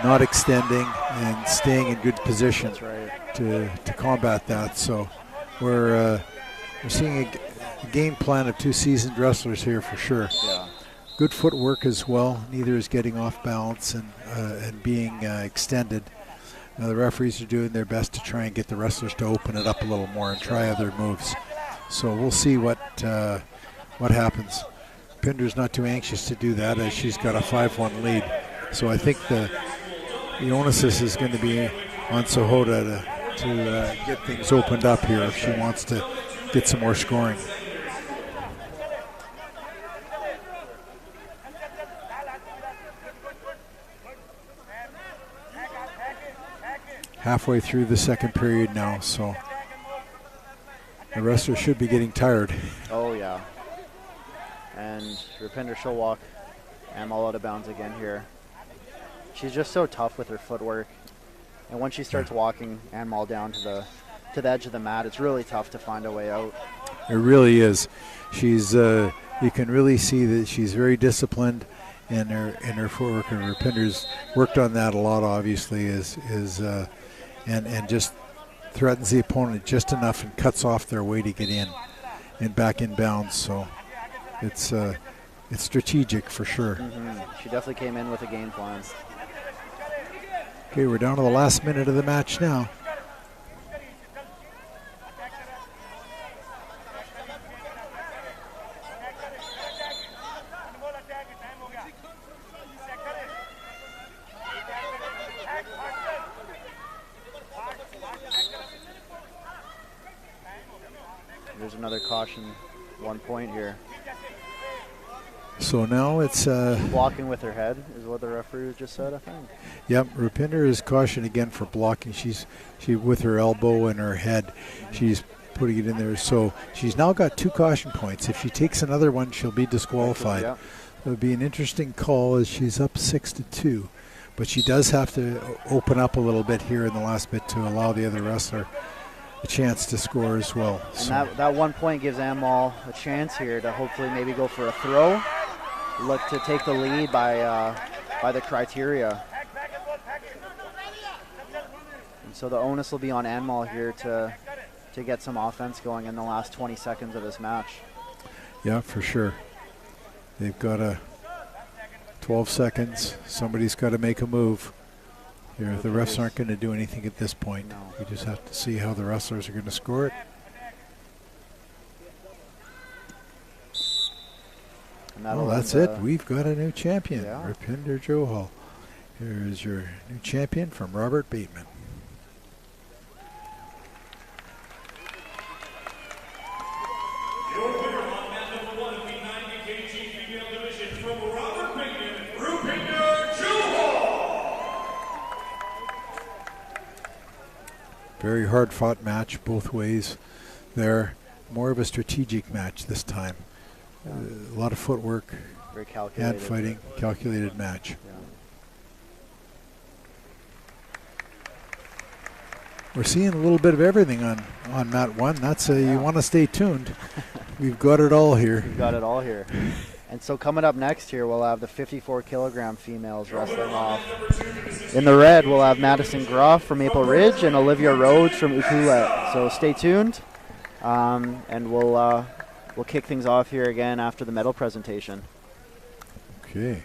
Speaker 2: not extending, and staying in good position.
Speaker 1: That's right.
Speaker 2: to combat that. So we're seeing a game plan of two seasoned wrestlers here for sure.
Speaker 1: Yeah.
Speaker 2: Good footwork as well. Neither is getting off balance and being extended. Now the referees are doing their best to try and get the wrestlers to open it up a little more and try other moves. So we'll see what happens. Pinder's not too anxious to do that as she's got a 5-1 lead. So I think the onus is going to be on Sahota to get things opened up here if she wants to get some more scoring. Halfway through the second period now, so the wrestlers should be getting tired.
Speaker 1: Oh, yeah. And Rupinder, she'll walk Ann Mall out of bounds again here. She's just so tough with her footwork. And once she starts walking Ann Mall down to the edge of the mat, it's really tough to find a way out.
Speaker 2: It really is. She's you can really see that she's very disciplined in her footwork, and Rupinder's worked on that a lot. Obviously, and just threatens the opponent just enough and cuts off their way to get in and back in bounds. So it's strategic for sure.
Speaker 1: Mm-hmm. She definitely came in with a game plan.
Speaker 2: Okay, we're down to the last minute of the match now.
Speaker 1: There's another caution, 1 point here.
Speaker 2: So now it's
Speaker 1: blocking with her head is what the referee just said, I think.
Speaker 2: Yep, Rupinder is cautioned again for blocking. She with her elbow and her head, she's putting it in there. So she's now got 2 caution points. If she takes another one, she'll be disqualified.
Speaker 1: Yeah.
Speaker 2: It would be an interesting call as she's up 6-2. But she does have to open up a little bit here in the last bit to allow the other wrestler a chance to score as well.
Speaker 1: And
Speaker 2: So
Speaker 1: that 1 point gives Ann Mall a chance here to hopefully maybe go for a throw. Look to take the lead by the criteria. And so the onus will be on Ann Mall here to get some offense going in the last 20 seconds of this match.
Speaker 2: yeah, for sure. They've got 12 seconds. Somebody's got to make a move. Here, the refs aren't going to do anything at this point.
Speaker 1: No.
Speaker 2: We just have to see how the wrestlers are going to score it.
Speaker 1: And
Speaker 2: Well,
Speaker 1: that'll
Speaker 2: that's
Speaker 1: end,
Speaker 2: it. We've got a new champion,
Speaker 1: yeah.
Speaker 2: Rupinder Johal. Here is your new champion from Robert Bateman.
Speaker 3: Your winner on mat number 1 of the 90 kg female division from Robert Bateman, Rupinder Johal.
Speaker 2: Very hard-fought match both ways there. More of a strategic match this time. A lot of footwork,
Speaker 1: very calculated.
Speaker 2: hand fighting, calculated match.
Speaker 1: Yeah.
Speaker 2: We're seeing a little bit of everything on mat 1. That's you want to stay tuned. We've got it all here.
Speaker 1: We've got it all here. And so coming up next here, we'll have the 54-kilogram females wrestling off. In the red, we'll have Madison Groff from Maple Ridge and Olivia Rhodes from Ukulet. So stay tuned, and we'll kick things off here again after the medal presentation.
Speaker 2: Okay.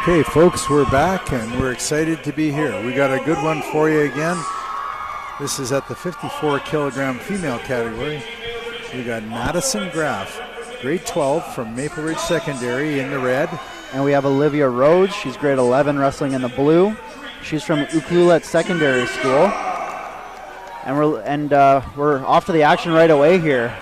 Speaker 2: Okay, folks, we're back and we're excited to be here. We got a good one for you again. This is at the 54 kilogram female category. We got Madison Graff grade 12 from Maple Ridge Secondary in the red.
Speaker 1: And we have Olivia Rhodes. She's grade 11, wrestling in the blue. She's from Ucluelet Secondary School. And we're off to the action right away here.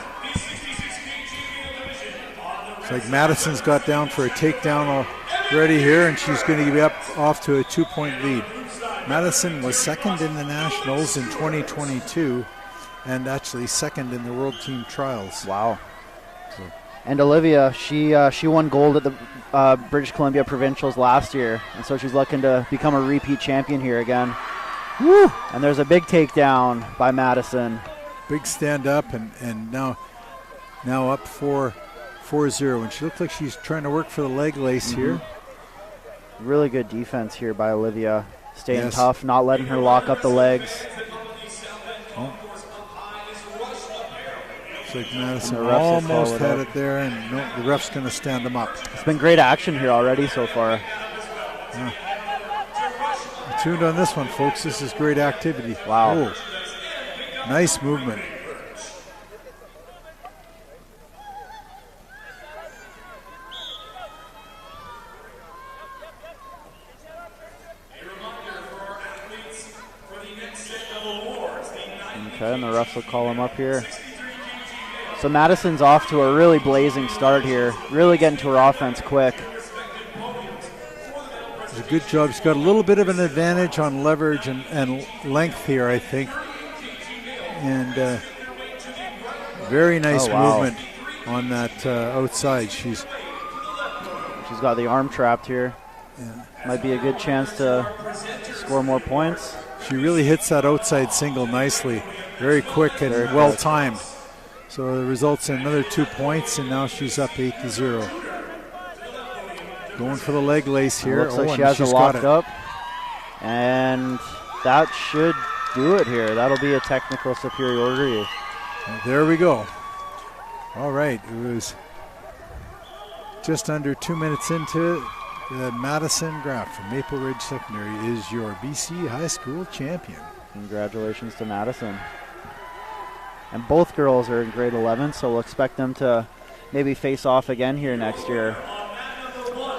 Speaker 2: It's like Madison's got down for a takedown already here, and she's going to be off to a 2-point lead. Madison was second in the Nationals in 2022 and actually second in the World Team Trials.
Speaker 1: Wow. And Olivia, she won gold at the British Columbia Provincials last year, and so she's looking to become a repeat champion here again. Woo! And there's a big takedown by Madison.
Speaker 2: Big stand up, and now up 4-0. And she looks like she's trying to work for the leg lace here.
Speaker 1: Really good defense here by Olivia. Staying tough, not letting her lock up the legs.
Speaker 2: Looks like Madison almost had it there, and no, the ref's going to stand them up.
Speaker 1: It's been great action here already so far.
Speaker 2: Yeah. Tuned on this one, folks. This is great activity.
Speaker 1: Wow.
Speaker 2: Oh, nice movement.
Speaker 1: Okay, and the refs will call him up here. So Madison's off to a really blazing start here, really getting to her offense quick.
Speaker 2: It's a good job. She's got a little bit of an advantage on leverage and length here, I think. And very nice movement on that outside. She's
Speaker 1: got the arm trapped here.
Speaker 2: Yeah.
Speaker 1: Might be a good chance to score more points.
Speaker 2: She really hits that outside single nicely. Very quick and well timed. So it results in another 2 points, and now she's up 8-0. Going for the leg lace here.
Speaker 1: Looks like she has it locked up. And that should do it here. That'll be a technical superiority.
Speaker 2: And there we go. All right. It was just under 2 minutes into it. Madison Graff from Maple Ridge Secondary is your BC High School champion.
Speaker 1: Congratulations to Madison. And both girls are in grade 11, so we'll expect them to maybe face off again here next year.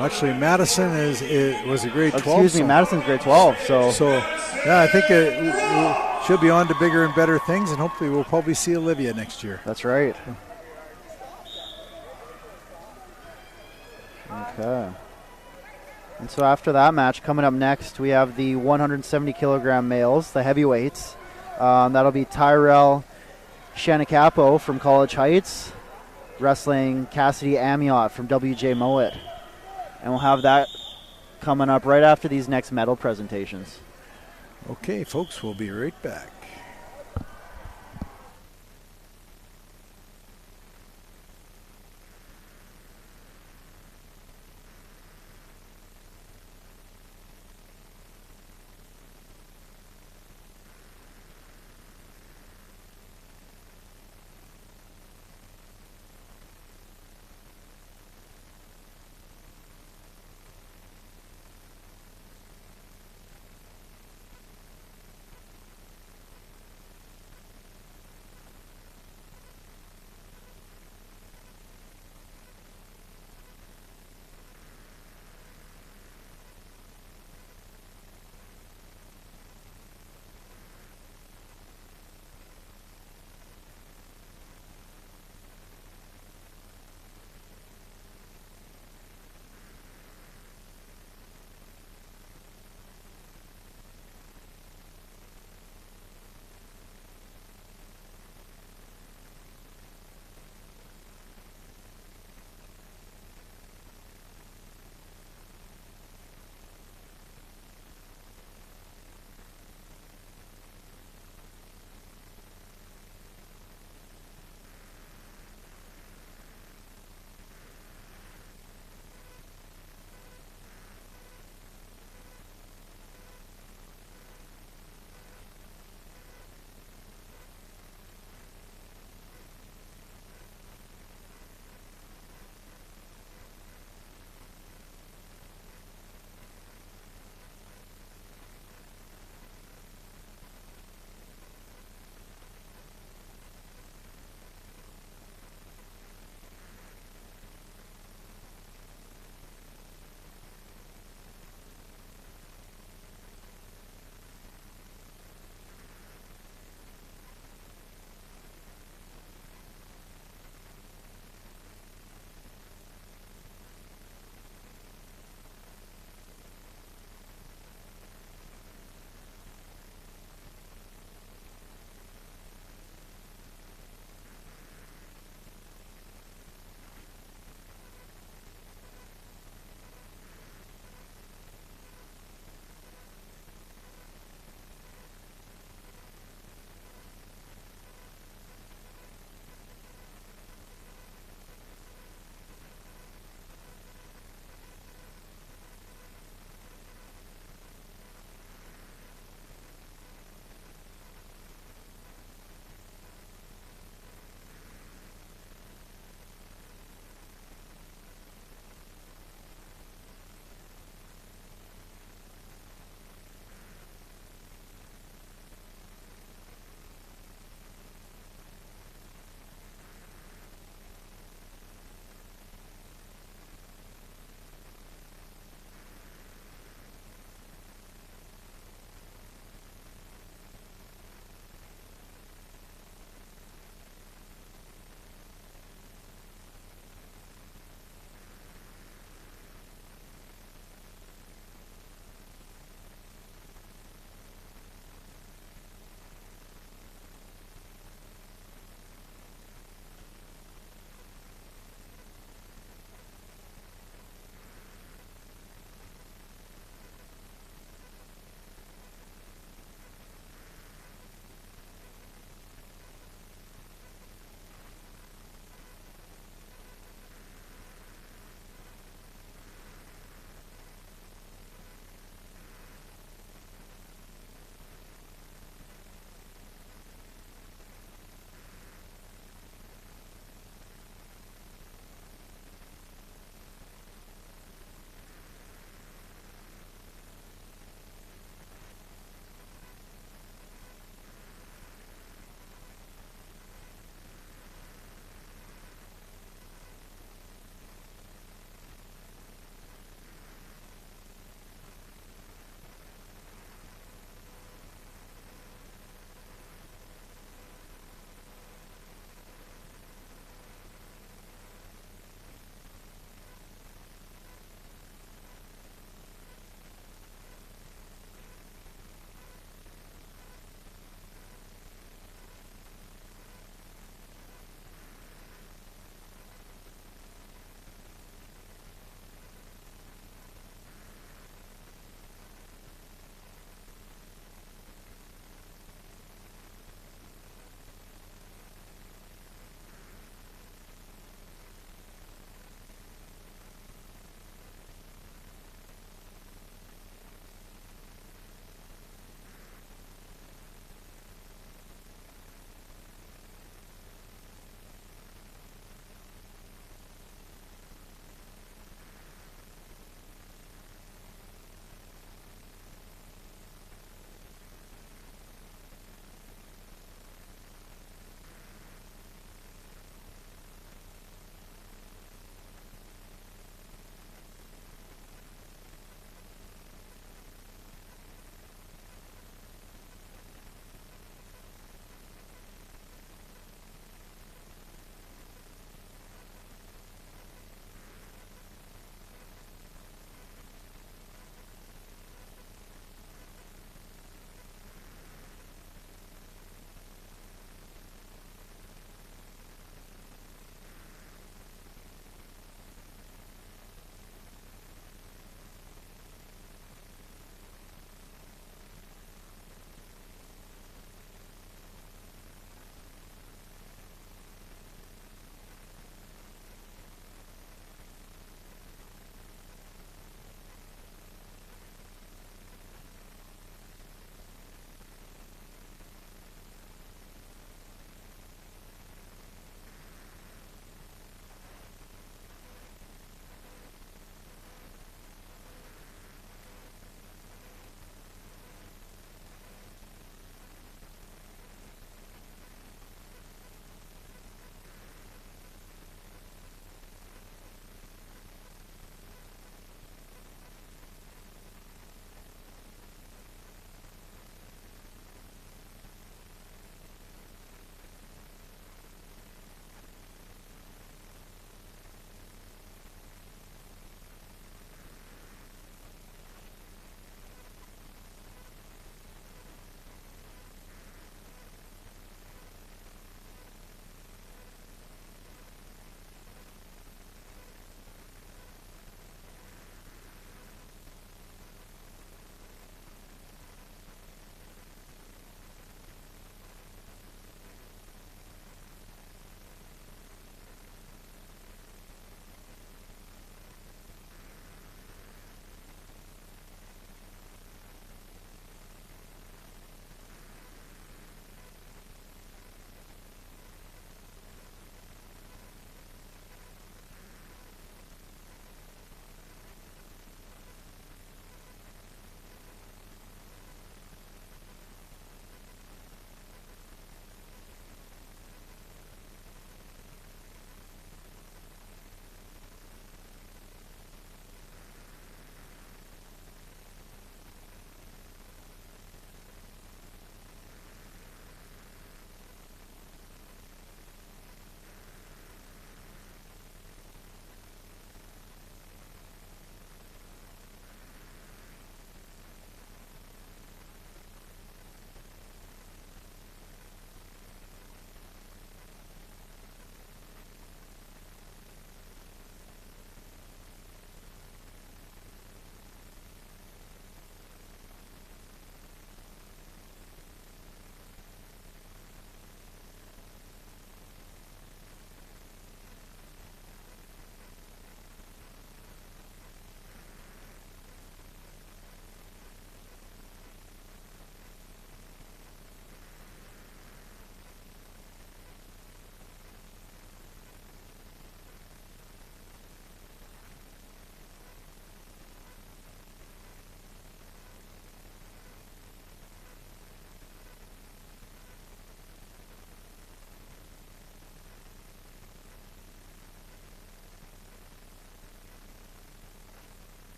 Speaker 2: Actually, Madison was a grade 12.
Speaker 1: Excuse me, Madison's grade 12. So
Speaker 2: yeah, I think she'll be on to bigger and better things, and hopefully we'll probably see Olivia next year.
Speaker 1: That's right. Okay. And so after that match, coming up next, we have the 170 kilogram males, the heavyweights. That'll be Tyrell Shanacapo from College Heights, wrestling Cassidy Amiot from WJ Mowat. And we'll have that coming up right after these next medal presentations.
Speaker 2: Okay, folks, we'll be right back.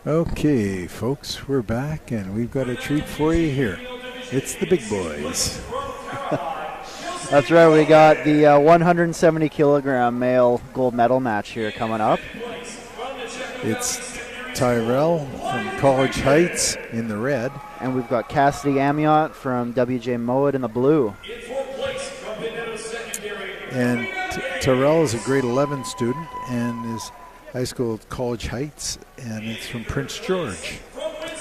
Speaker 2: Okay, folks, we're back, and we've got a treat for you here. It's the big boys.
Speaker 1: That's right. We got the 170 kilogram male gold medal match here coming up.
Speaker 2: It's Tyrell from College Heights in the red.
Speaker 1: And we've got Cassidy Amiot from WJ Mowat in the blue.
Speaker 2: And Tyrell is a grade 11 student and is high school at College Heights, and it's from Prince George.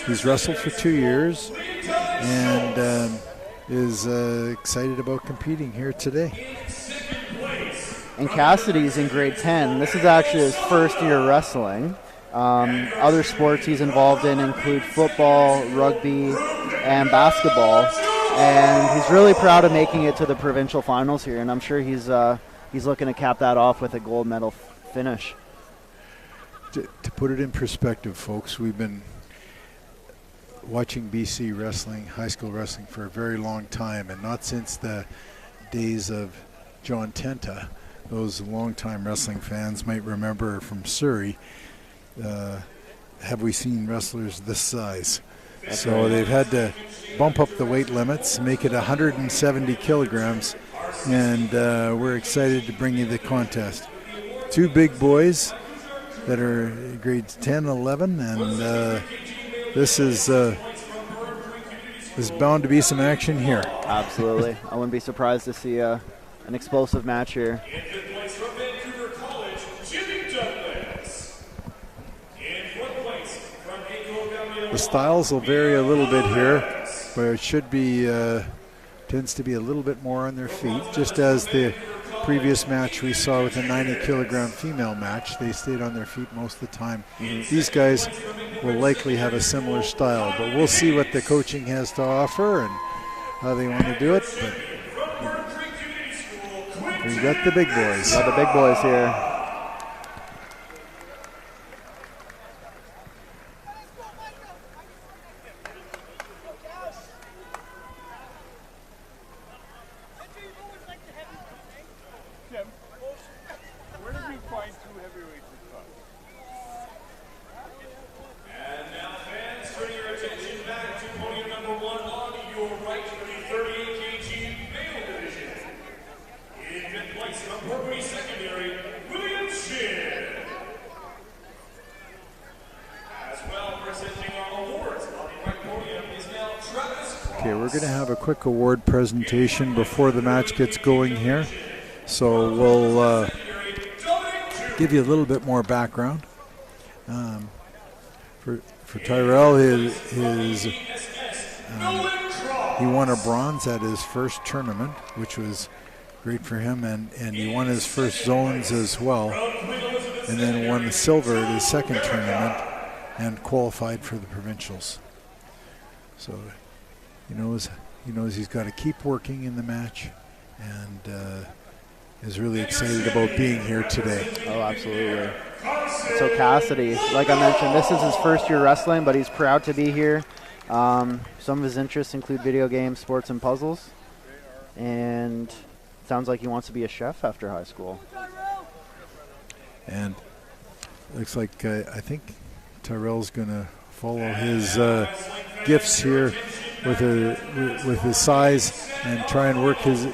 Speaker 2: He's wrestled for 2 years and is excited about competing here today.
Speaker 1: And Cassidy's in grade 10. This is actually his first year wrestling. Other sports he's involved in include football, rugby, and basketball. And he's really proud of making it to the provincial finals here, and I'm sure he's looking to cap that off with a gold medal finish.
Speaker 2: To put it in perspective, folks, we've been watching BC wrestling, high school wrestling, for a very long time, and not since the days of John Tenta. Those longtime wrestling fans might remember from Surrey. Have we seen wrestlers this size? So they've had to bump up the weight limits, make it 170 kilograms, and we're excited to bring you the contest. Two big boys that are grades 10, 11, and this is bound to be some action here.
Speaker 1: Absolutely. I wouldn't be surprised to see an explosive match here.
Speaker 2: The styles will vary a little bit here, but it should be tends to be a little bit more on their feet, just as the previous match we saw with a 90 kilogram female match. They stayed on their feet most of the time. These guys will likely have a similar style, but we'll see what the coaching has to offer and how they want to do it. But we got the big boys.
Speaker 1: Got the big boys here.
Speaker 2: Okay, we're going to have a quick award presentation before the match gets going here. So we'll give you a little bit more background. For Tyrell, he won a bronze at his first tournament, which was great for him, and he won his first zones as well, and then won the silver at his second tournament and qualified for the provincials. So he knows he's got to keep working in the match, and is really excited about being here today.
Speaker 1: Oh, absolutely. So Cassidy, like I mentioned, this is his first year wrestling, but he's proud to be here. Some of his interests include video games, sports, and puzzles. And it sounds like he wants to be a chef after high school.
Speaker 2: And looks like I think Tyrell's going to follow his gifts here with his size and try and work his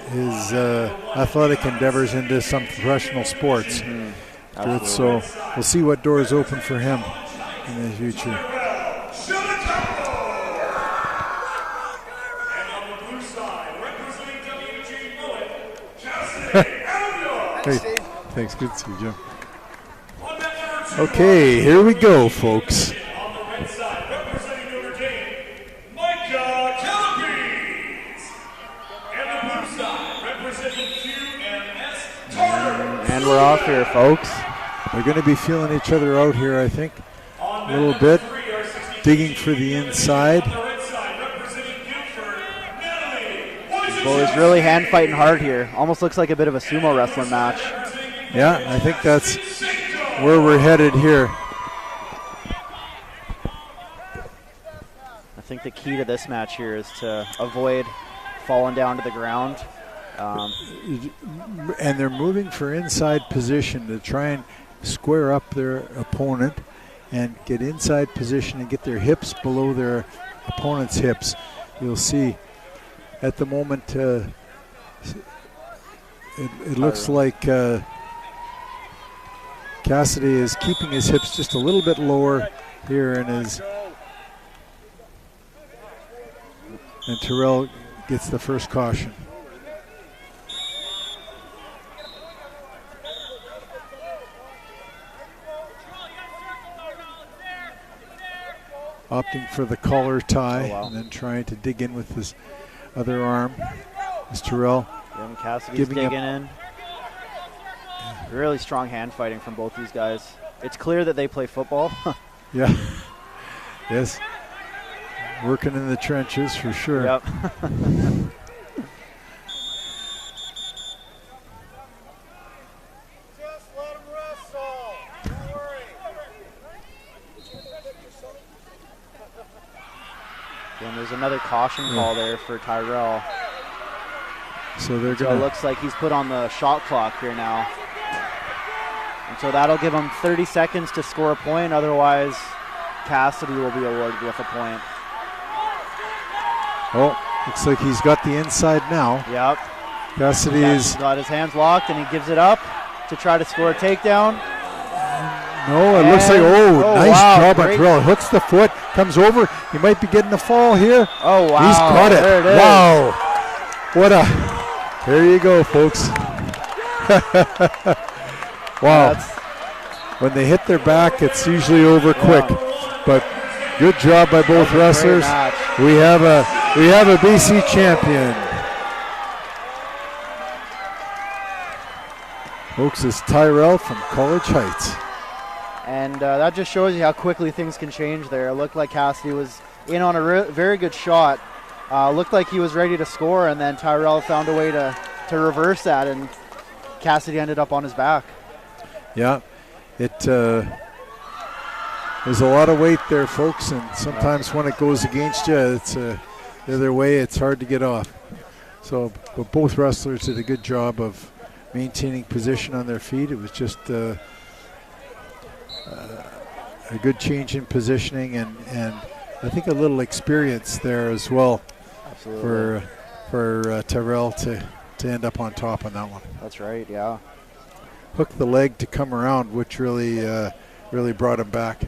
Speaker 2: athletic endeavors into some professional sports. So we'll see what doors open for him in the future. Hey, thanks. Good to see you, Jim. Okay, here we go, folks.
Speaker 1: And we're off here, folks.
Speaker 2: They're going to be feeling each other out here, I think, a little bit, digging for the inside.
Speaker 1: Boys really hand fighting hard here. Almost looks like a bit of a sumo wrestling match.
Speaker 2: Yeah, I think that's where we're headed here.
Speaker 1: I think the key to this match here is to avoid falling down to the ground.
Speaker 2: And they're moving for inside position to try and square up their opponent and get inside position and get their hips below their opponent's hips. You'll see at the moment it looks like Cassidy is keeping his hips just a little bit lower here and Terrell gets the first caution. Opting for the collar tie and then trying to dig in with his other arm. Is Terrell
Speaker 1: Cassidy's digging in. Really strong hand fighting from both these guys. It's clear that they play football.
Speaker 2: Yeah. Yes. Working in the trenches for sure.
Speaker 1: Yep. And there's another caution call there for Tyrell.
Speaker 2: So they're
Speaker 1: So it looks like he's put on the shot clock here now. And so that'll give him 30 seconds to score a point. Otherwise, Cassidy will be awarded with a point.
Speaker 2: Oh, looks like he's got the inside now.
Speaker 1: Yep.
Speaker 2: Cassidy's
Speaker 1: got his hands locked and he gives it up to try to score a takedown.
Speaker 2: No, it looks like, nice job on Terrell. Hooks the foot, comes over. He might be getting a fall here.
Speaker 1: Oh, wow.
Speaker 2: He's caught it.
Speaker 1: There it is.
Speaker 2: Wow. What there you go, folks. Wow. When they hit their back, it's usually over quick. But good job by both wrestlers. We have a BC champion. Folks, it's Tyrell from College Heights.
Speaker 1: And that just shows you how quickly things can change there. It looked like Cassidy was in on a very good shot. Looked like he was ready to score, and then Tyrell found a way to reverse that, and Cassidy ended up on his back.
Speaker 2: Yeah, there's a lot of weight there, folks, and sometimes when it goes against you, it's the other way, it's hard to get off. So, but both wrestlers did a good job of maintaining position on their feet. It was just a good change in positioning and I think a little experience there as well.
Speaker 1: Absolutely.
Speaker 2: for Tyrell to end up on top on that one.
Speaker 1: That's right, yeah.
Speaker 2: Hooked the leg to come around, which really brought him back.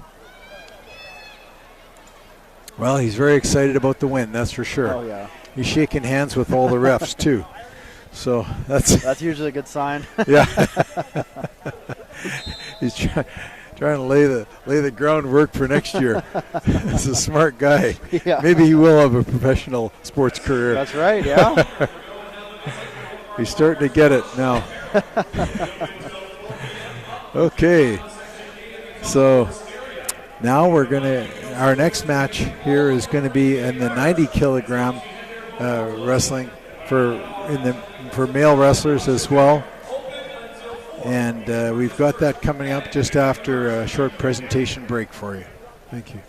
Speaker 2: Well, he's very excited about the win, that's for sure.
Speaker 1: Oh, yeah.
Speaker 2: He's shaking hands with all the refs too. So that's
Speaker 1: usually a good sign.
Speaker 2: Yeah. He's trying to lay the groundwork for next year. He's a smart guy.
Speaker 1: Yeah.
Speaker 2: Maybe he will have a professional sports career.
Speaker 1: That's right, yeah.
Speaker 2: He's starting to get it now. Okay. So now our next match here is going to be in the 90 kilogram wrestling for male wrestlers as well. And we've got that coming up just after a short presentation break for you. Thank you.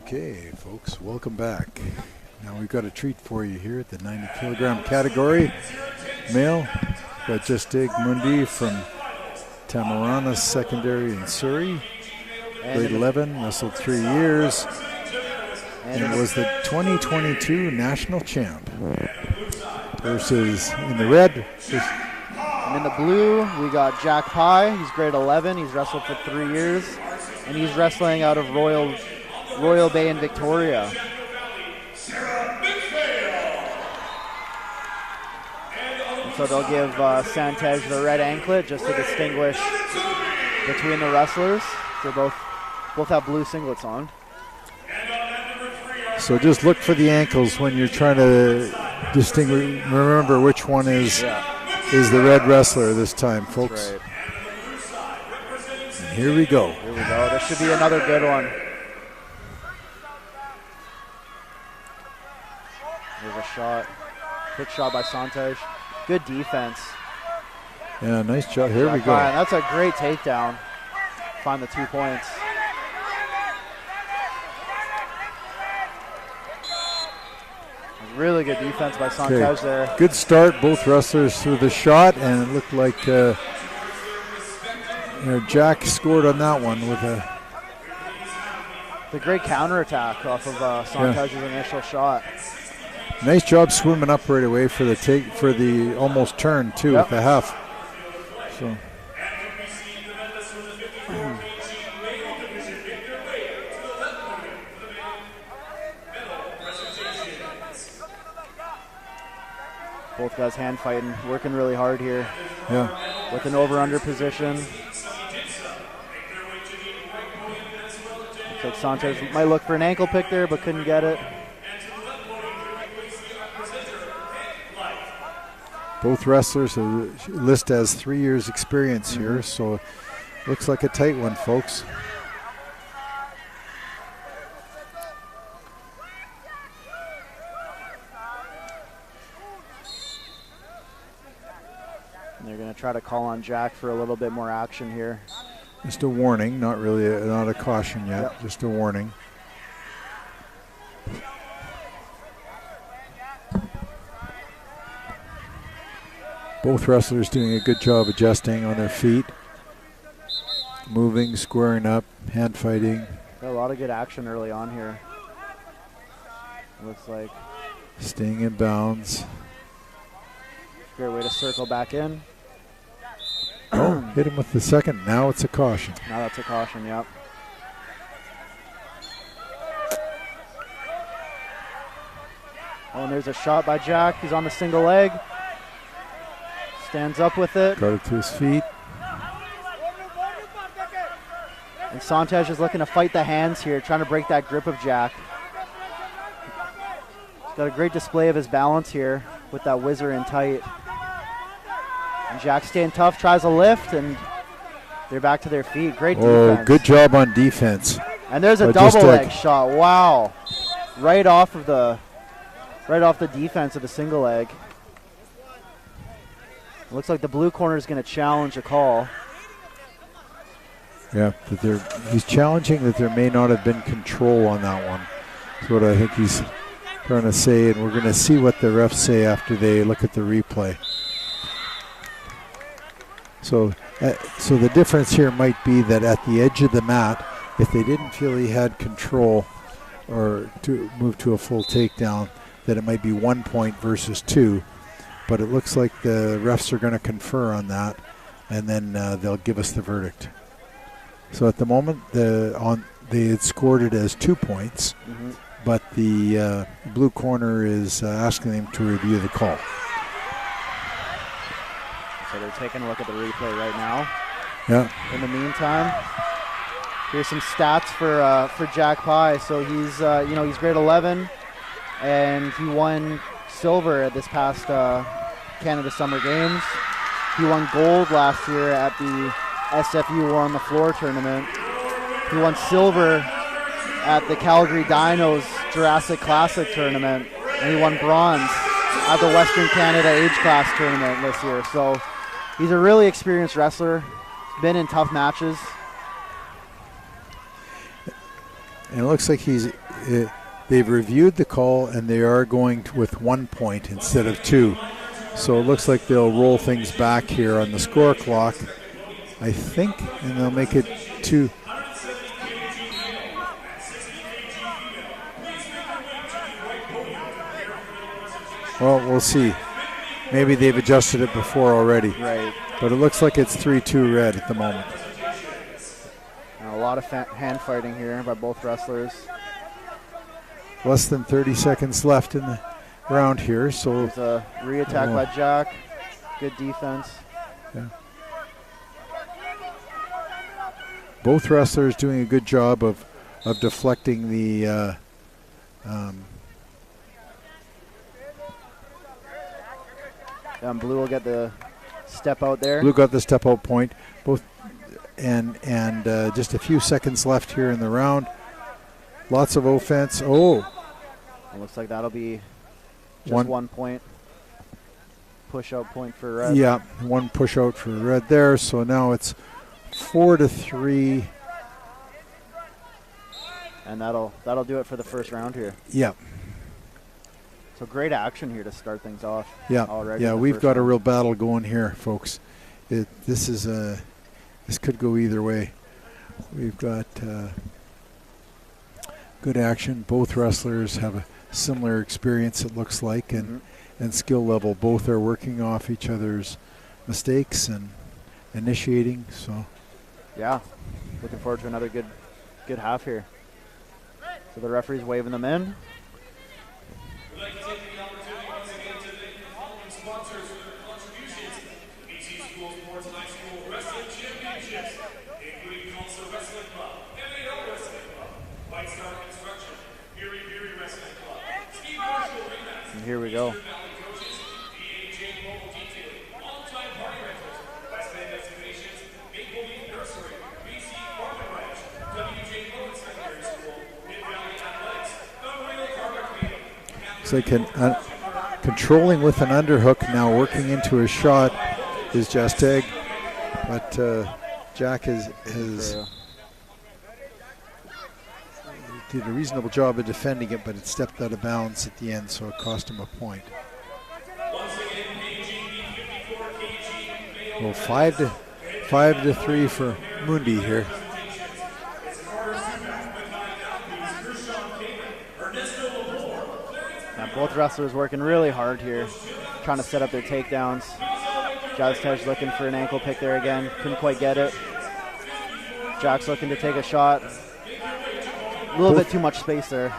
Speaker 2: Okay, folks, welcome back. Now we've got a treat for you here at the 90 kilogram category. Male, got Justig Mundi from Tamarana Secondary in Surrey. Grade 11, wrestled 3 years, and was the 2022 national champ. Versus in the red.
Speaker 1: And in the blue, we got Jack Pye. He's grade 11. He's wrestled for 3 years, and he's wrestling out of Royal Bay in Victoria. And so they'll give Santej the red anklet just to distinguish between the wrestlers. They both have blue singlets on.
Speaker 2: So just look for the ankles when you're trying to distinguish. Remember which one is the red wrestler this time, folks.
Speaker 1: Right.
Speaker 2: And here we go.
Speaker 1: Here we go. This should be another good one. There's a shot. Quick shot by Santej. Good defense.
Speaker 2: Yeah, nice job. Here we go.
Speaker 1: That's a great takedown. Find the 2 points. Really good defense by Santej there.
Speaker 2: Good start, both wrestlers through the shot, and it looked like Jack scored on that one with
Speaker 1: the great counterattack off of Santej's initial shot.
Speaker 2: Nice job swimming up right away for the almost turn too with the half. So.
Speaker 1: Both guys hand fighting, working really hard here.
Speaker 2: Yeah.
Speaker 1: With an over-under position. Looks like Santej might look for an ankle pick there, but couldn't get it.
Speaker 2: Both wrestlers are listed as 3 years experience here, so looks like a tight one, folks.
Speaker 1: They're going to try to call on Jack for a little bit more action here.
Speaker 2: Just a warning, not really not a caution yet, just a warning. Both wrestlers doing a good job adjusting on their feet, moving, squaring up, hand fighting.
Speaker 1: Got a lot of good action early on here. Looks like.
Speaker 2: Staying in bounds.
Speaker 1: Great way to circle back in.
Speaker 2: Oh, hit him with the second. Now it's a caution.
Speaker 1: Now that's a caution, yep. Oh, and there's a shot by Jack. He's on the single leg. Stands up with it.
Speaker 2: Got it to his feet.
Speaker 1: And Santej is looking to fight the hands here, trying to break that grip of Jack. He's got a great display of his balance here with that whizzer in tight. And Jack staying tough, tries a lift, and they're back to their feet. Great defense.
Speaker 2: Oh, good job on defense.
Speaker 1: And there's a double leg shot. Wow. Right off the defense of the single leg. It looks like the blue corner is going to challenge a call.
Speaker 2: Yeah, he's challenging that there may not have been control on that one. That's what I think he's trying to say, and we're going to see what the refs say after they look at the replay. So the difference here might be that at the edge of the mat, if they didn't feel he had control or to move to a full takedown, that it might be 1 point versus 2. But it looks like the refs are going to confer on that, and then they'll give us the verdict. So at the moment, they had scored it as 2 points, but the blue corner is asking them to review the call.
Speaker 1: So they're taking a look at the replay right now.
Speaker 2: Yeah.
Speaker 1: In the meantime, here's some stats for Jack Pye. So he's he's grade 11, and he won silver at this past Canada Summer Games. He won gold last year at the SFU War on the Floor tournament. He won silver at the Calgary Dinos Jurassic Classic tournament, and he won bronze at the Western Canada Age Class tournament this year. So he's a really experienced wrestler. He's been in tough matches.
Speaker 2: And it looks like they've reviewed the call, and they are going with 1 point instead of 2. So it looks like they'll roll things back here on the score clock, I think, and they'll make it 2. Well, we'll see. Maybe they've adjusted it before already.
Speaker 1: Right.
Speaker 2: But it looks like it's 3-2 red at the moment.
Speaker 1: And a lot of hand fighting here by both wrestlers.
Speaker 2: Less than 30 seconds left in the round here. So
Speaker 1: there's a re-attack by Jack. Good defense.
Speaker 2: Yeah. Both wrestlers doing a good job of deflecting the
Speaker 1: Blue will get the step out there.
Speaker 2: Blue got the step out point. Both and just a few seconds left here in the round. Lots of offense. Oh,
Speaker 1: it looks like that'll be just 1 point. Push out point for red.
Speaker 2: Yeah, 1 push out for red there. So now it's 4-3.
Speaker 1: And that'll do it for the first round here.
Speaker 2: Yeah.
Speaker 1: So great action here to start things off.
Speaker 2: Yeah,
Speaker 1: already.
Speaker 2: Yeah, we've got a real battle going here, folks. This could go either way. We've got good action. Both wrestlers have a similar experience, it looks like, and skill level. Both are working off each other's mistakes and initiating. So,
Speaker 1: yeah, looking forward to another good half here. So the referee's waving them in.
Speaker 3: We'd like to take the opportunity once again to thank the following sponsors for their contributions to the BC School Sports High School Wrestling Championships, including Tulsa Wrestling Club, MAL Wrestling Club, White Star Construction, Beery Wrestling Club, Steve Marshall Ringmaster,
Speaker 1: And here we go.
Speaker 3: Valley Coaches, DAJ Mobile Detailing, Longtime Party Rentals, West End Excavations, Maple Leaf Nursery, BC Farm and Ranch, WJ Bowen Secondary School, Mid Valley Athletics, The Royal Carpet Cleaning.
Speaker 2: it's like controlling with an underhook, now working into a shot is Justeg, but Jack has did a reasonable job of defending it, but it stepped out of bounds at the end, so it cost him a point. Well, 5-3 for Mundi here.
Speaker 1: Both wrestlers working really hard here, trying to set up their takedowns. Jaztej looking for an ankle pick there again. Couldn't quite get it. Jack's looking to take a shot. A little bit too much space there.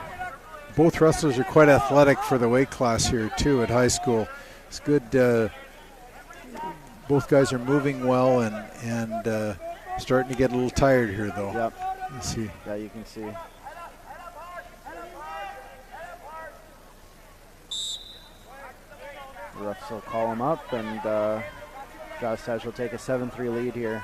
Speaker 2: Both wrestlers are quite athletic for the weight class here, too, at high school. It's good. Both guys are moving well and starting to get a little tired here, though.
Speaker 1: Yep.
Speaker 2: Let's see.
Speaker 1: Yeah, you can see. The refs will call him up, and Jaztej will take a 7-3 lead here.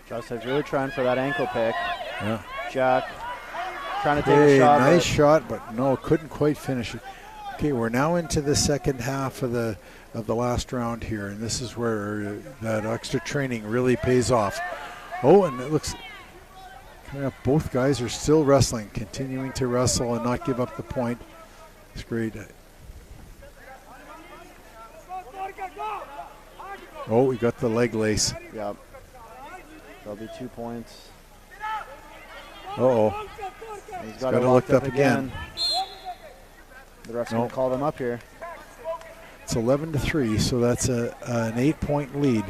Speaker 1: Jaztej really trying for that ankle pick.
Speaker 2: Yeah.
Speaker 1: Jack trying to take a shot.
Speaker 2: Nice shot, but no, couldn't quite finish it. Okay, we're now into the second half of the last round here, and this is where that extra training really pays off. Oh, and it looks coming up. Both guys are still wrestling, continuing to wrestle and not give up the point. It's great. Oh, we got the leg lace.
Speaker 1: Yep. There'll be 2 points.
Speaker 2: Uh-oh.
Speaker 1: He's got to look up again. The ref's going to call them up here.
Speaker 2: It's 11-3, so that's an 8-point lead.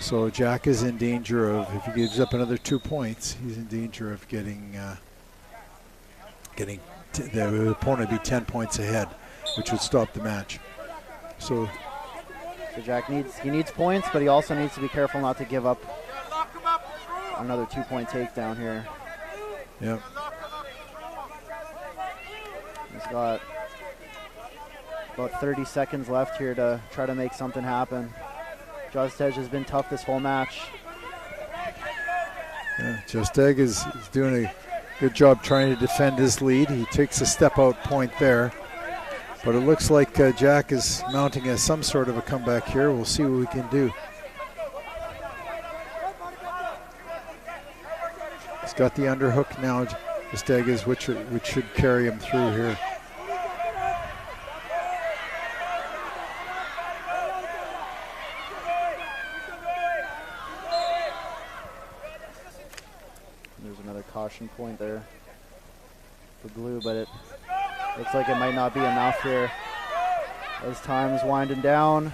Speaker 2: So Jack is in danger of, if he gives up another 2 points, he's in danger of getting the opponent be 10 points ahead, which would stop the match. So
Speaker 1: Jack needs points, but he also needs to be careful not to give up another 2-point takedown here.
Speaker 2: Yep.
Speaker 1: He's got about 30 seconds left here to try to make something happen. Justeg has been tough this whole match.
Speaker 2: Yeah, Justeg is doing a good job trying to defend his lead. He takes a step out point there. But it looks like Jack is mounting some sort of a comeback here. We'll see what we can do. He's got the underhook now, Justeg is, which should carry him through here.
Speaker 1: There's another caution point there for Blue, but it looks like it might not be enough here as time is winding down.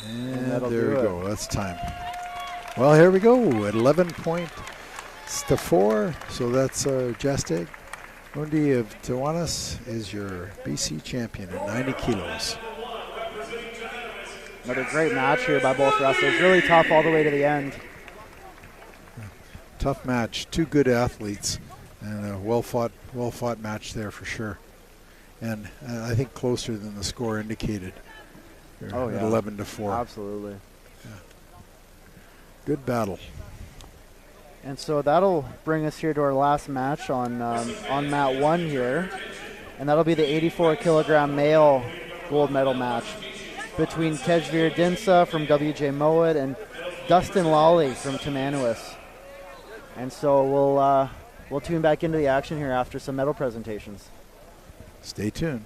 Speaker 2: And there we go. That's time. Well, here we go at 11 points to 4. So that's Justeg. Mundi of Tawanas is your BC champion at 90 kilos.
Speaker 1: Another great match here by both wrestlers. Really tough all the way to the end.
Speaker 2: Tough match. Two good athletes, and a well-fought match there for sure. And I think closer than the score indicated.
Speaker 1: Oh, yeah.
Speaker 2: At 11 to 4.
Speaker 1: Absolutely.
Speaker 2: Yeah. Good battle.
Speaker 1: And so that'll bring us here to our last match on mat 1 here, and that'll be the 84-kilogram male gold medal match between Tejveer Dinsa from WJ Mowat and Dustin Lawley from Timanuas. And so we'll tune back into the action here after some medal presentations.
Speaker 2: Stay tuned.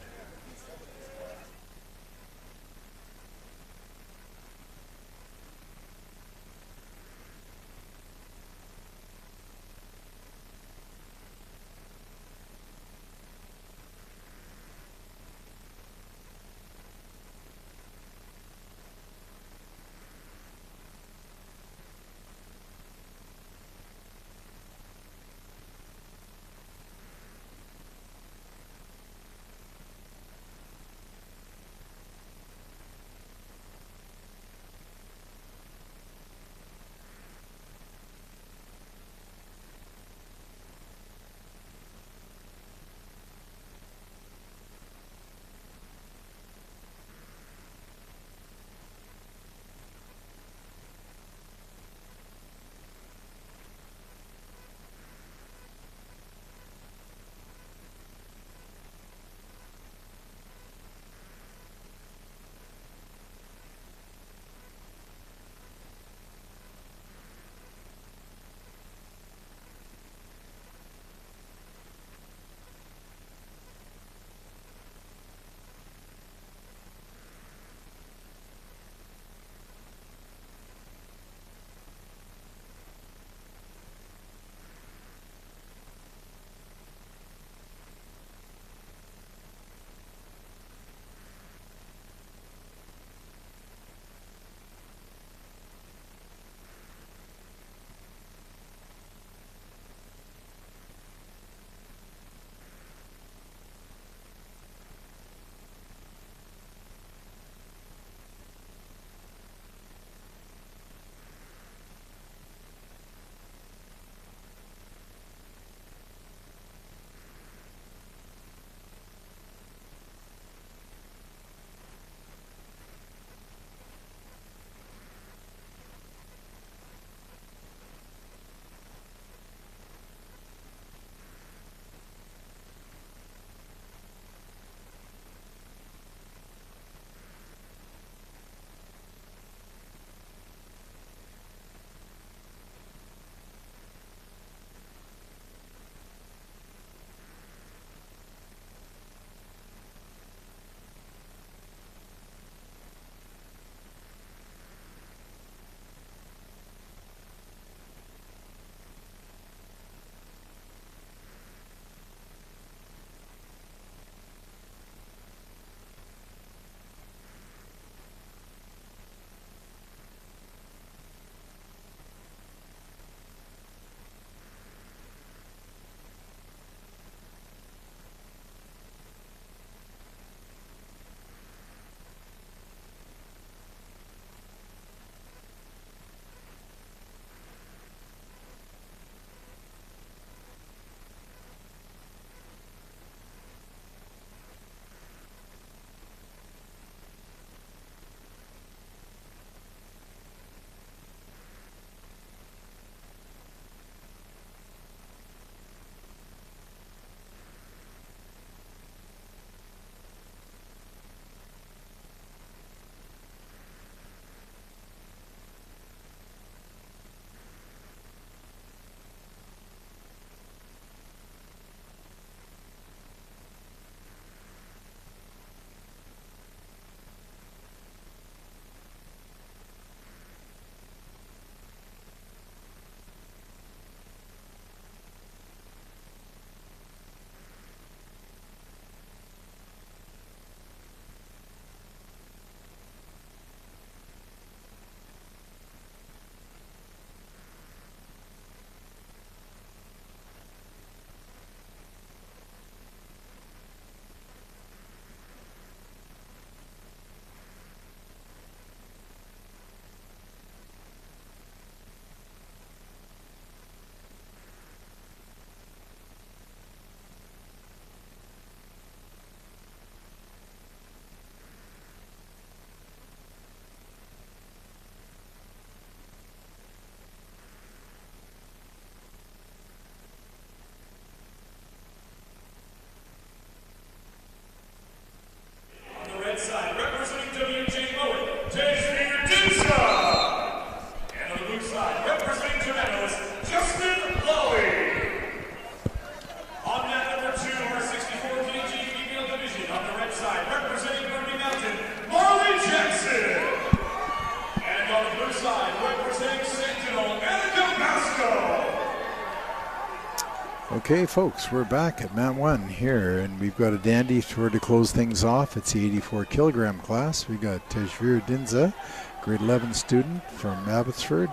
Speaker 2: Okay, folks, we're back at Mat 1 here, and we've got a dandy for to close things off. It's the 84 kilogram class. We got Tejveer Dinza, grade 11 student from Abbotsford,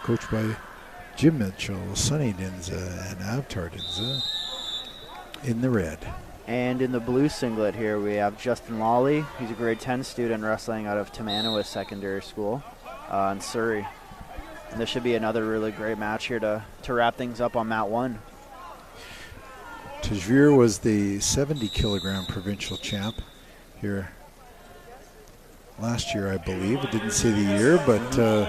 Speaker 2: coached by Jim Mitchell, Sonny Dinza, and Avtar Dinza in the red.
Speaker 1: And in the blue singlet here, we have Justin Lawley. He's a grade 10 student wrestling out of Tamanawa Secondary School in Surrey. And this should be another really great match here to wrap things up on Mat 1.
Speaker 2: Tejveer was the 70 kilogram provincial champ here last year, I believe. It didn't say the year, but so.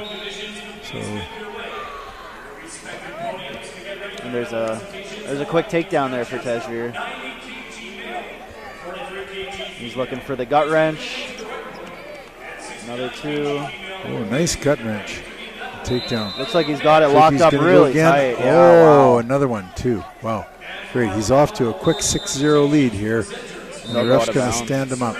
Speaker 1: And there's a quick takedown there for Tejveer. He's looking for the gut wrench. Another 2.
Speaker 2: Oh, nice gut wrench. Takedown.
Speaker 1: Looks like he's got it locked up really tight.
Speaker 2: Oh,
Speaker 1: yeah, wow.
Speaker 2: Another one too. Wow. Great. He's off to a quick 6-0 lead here. And the ref's going to stand him up.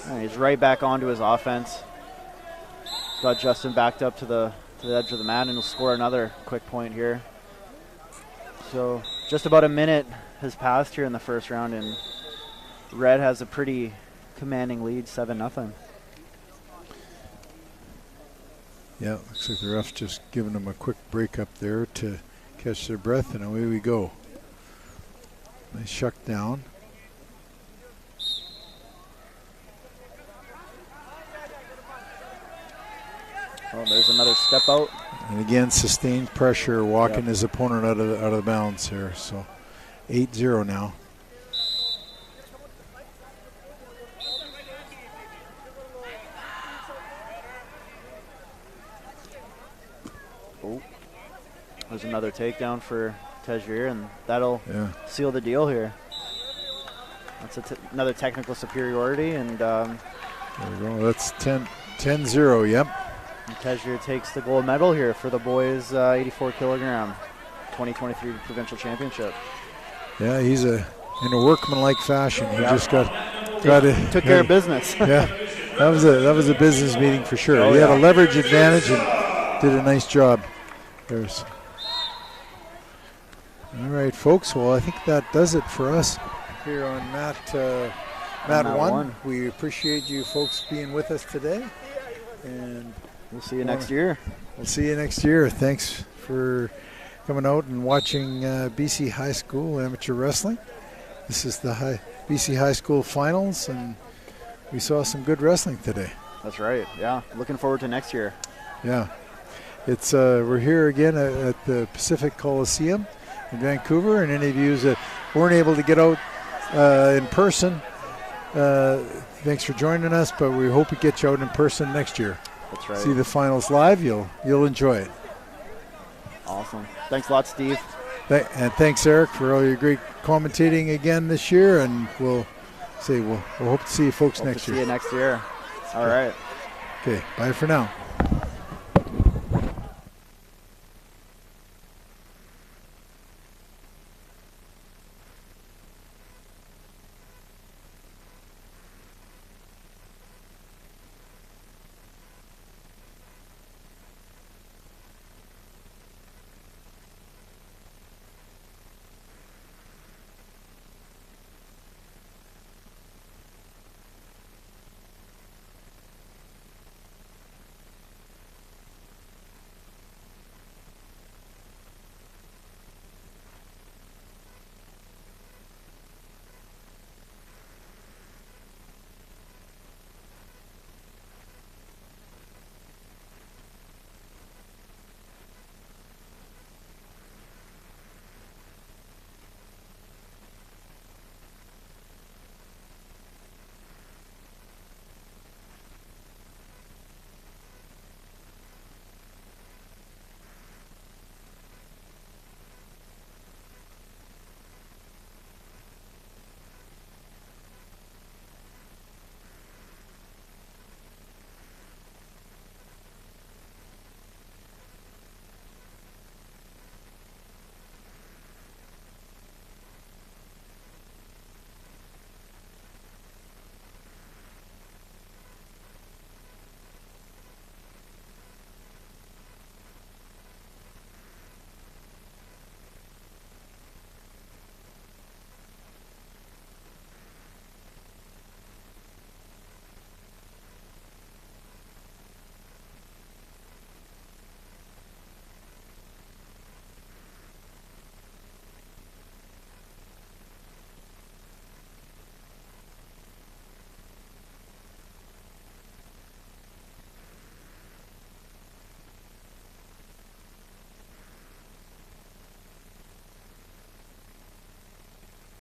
Speaker 1: And he's right back onto his offense. Got Justin backed up to the edge of the mat, and he'll score another quick point here. So just about a minute has passed here in the first round, and Red has a pretty commanding lead, 7-0.
Speaker 2: Yeah, looks like the ref's just giving them a quick break up there to catch their breath, and away we go. Nice shuck down.
Speaker 1: Oh, there's another step out.
Speaker 2: And again, sustained pressure, walking his opponent out of the bounds here. So 8-0 now.
Speaker 1: Oh, there's another takedown for Tejveer, and that'll seal the deal here. That's another technical superiority, and
Speaker 2: there we go. That's 10-0. Yep.
Speaker 1: And Tejveer takes the gold medal here for the boys 84 kilogram 2023 provincial championship.
Speaker 2: Yeah, he's in a workmanlike fashion. He just got it.
Speaker 1: Took care of business.
Speaker 2: Yeah, that was a business meeting for sure.
Speaker 1: Oh,
Speaker 2: he had a leverage advantage and did a nice job. There's. All right, folks. Well, I think that does it for us here on Mat 1. We appreciate you folks being with us today, and
Speaker 1: we'll see you next year.
Speaker 2: We'll see you next year. Thanks for coming out and watching BC High School Amateur Wrestling. This is the BC High School Finals, and we saw some good wrestling today.
Speaker 1: That's right. Yeah, looking forward to next year.
Speaker 2: Yeah, it's we're here again at the Pacific Coliseum in Vancouver, and any of you that weren't able to get out in person, thanks for joining us. But we hope we get you out in person next year.
Speaker 1: That's right.
Speaker 2: See the finals live. You'll enjoy it.
Speaker 1: Awesome. Thanks a lot, Steve.
Speaker 2: And thanks, Eric, for all your great commentating again this year. And we'll hope to see you folks next year.
Speaker 1: See you next year. All right.
Speaker 2: Okay. Bye for now.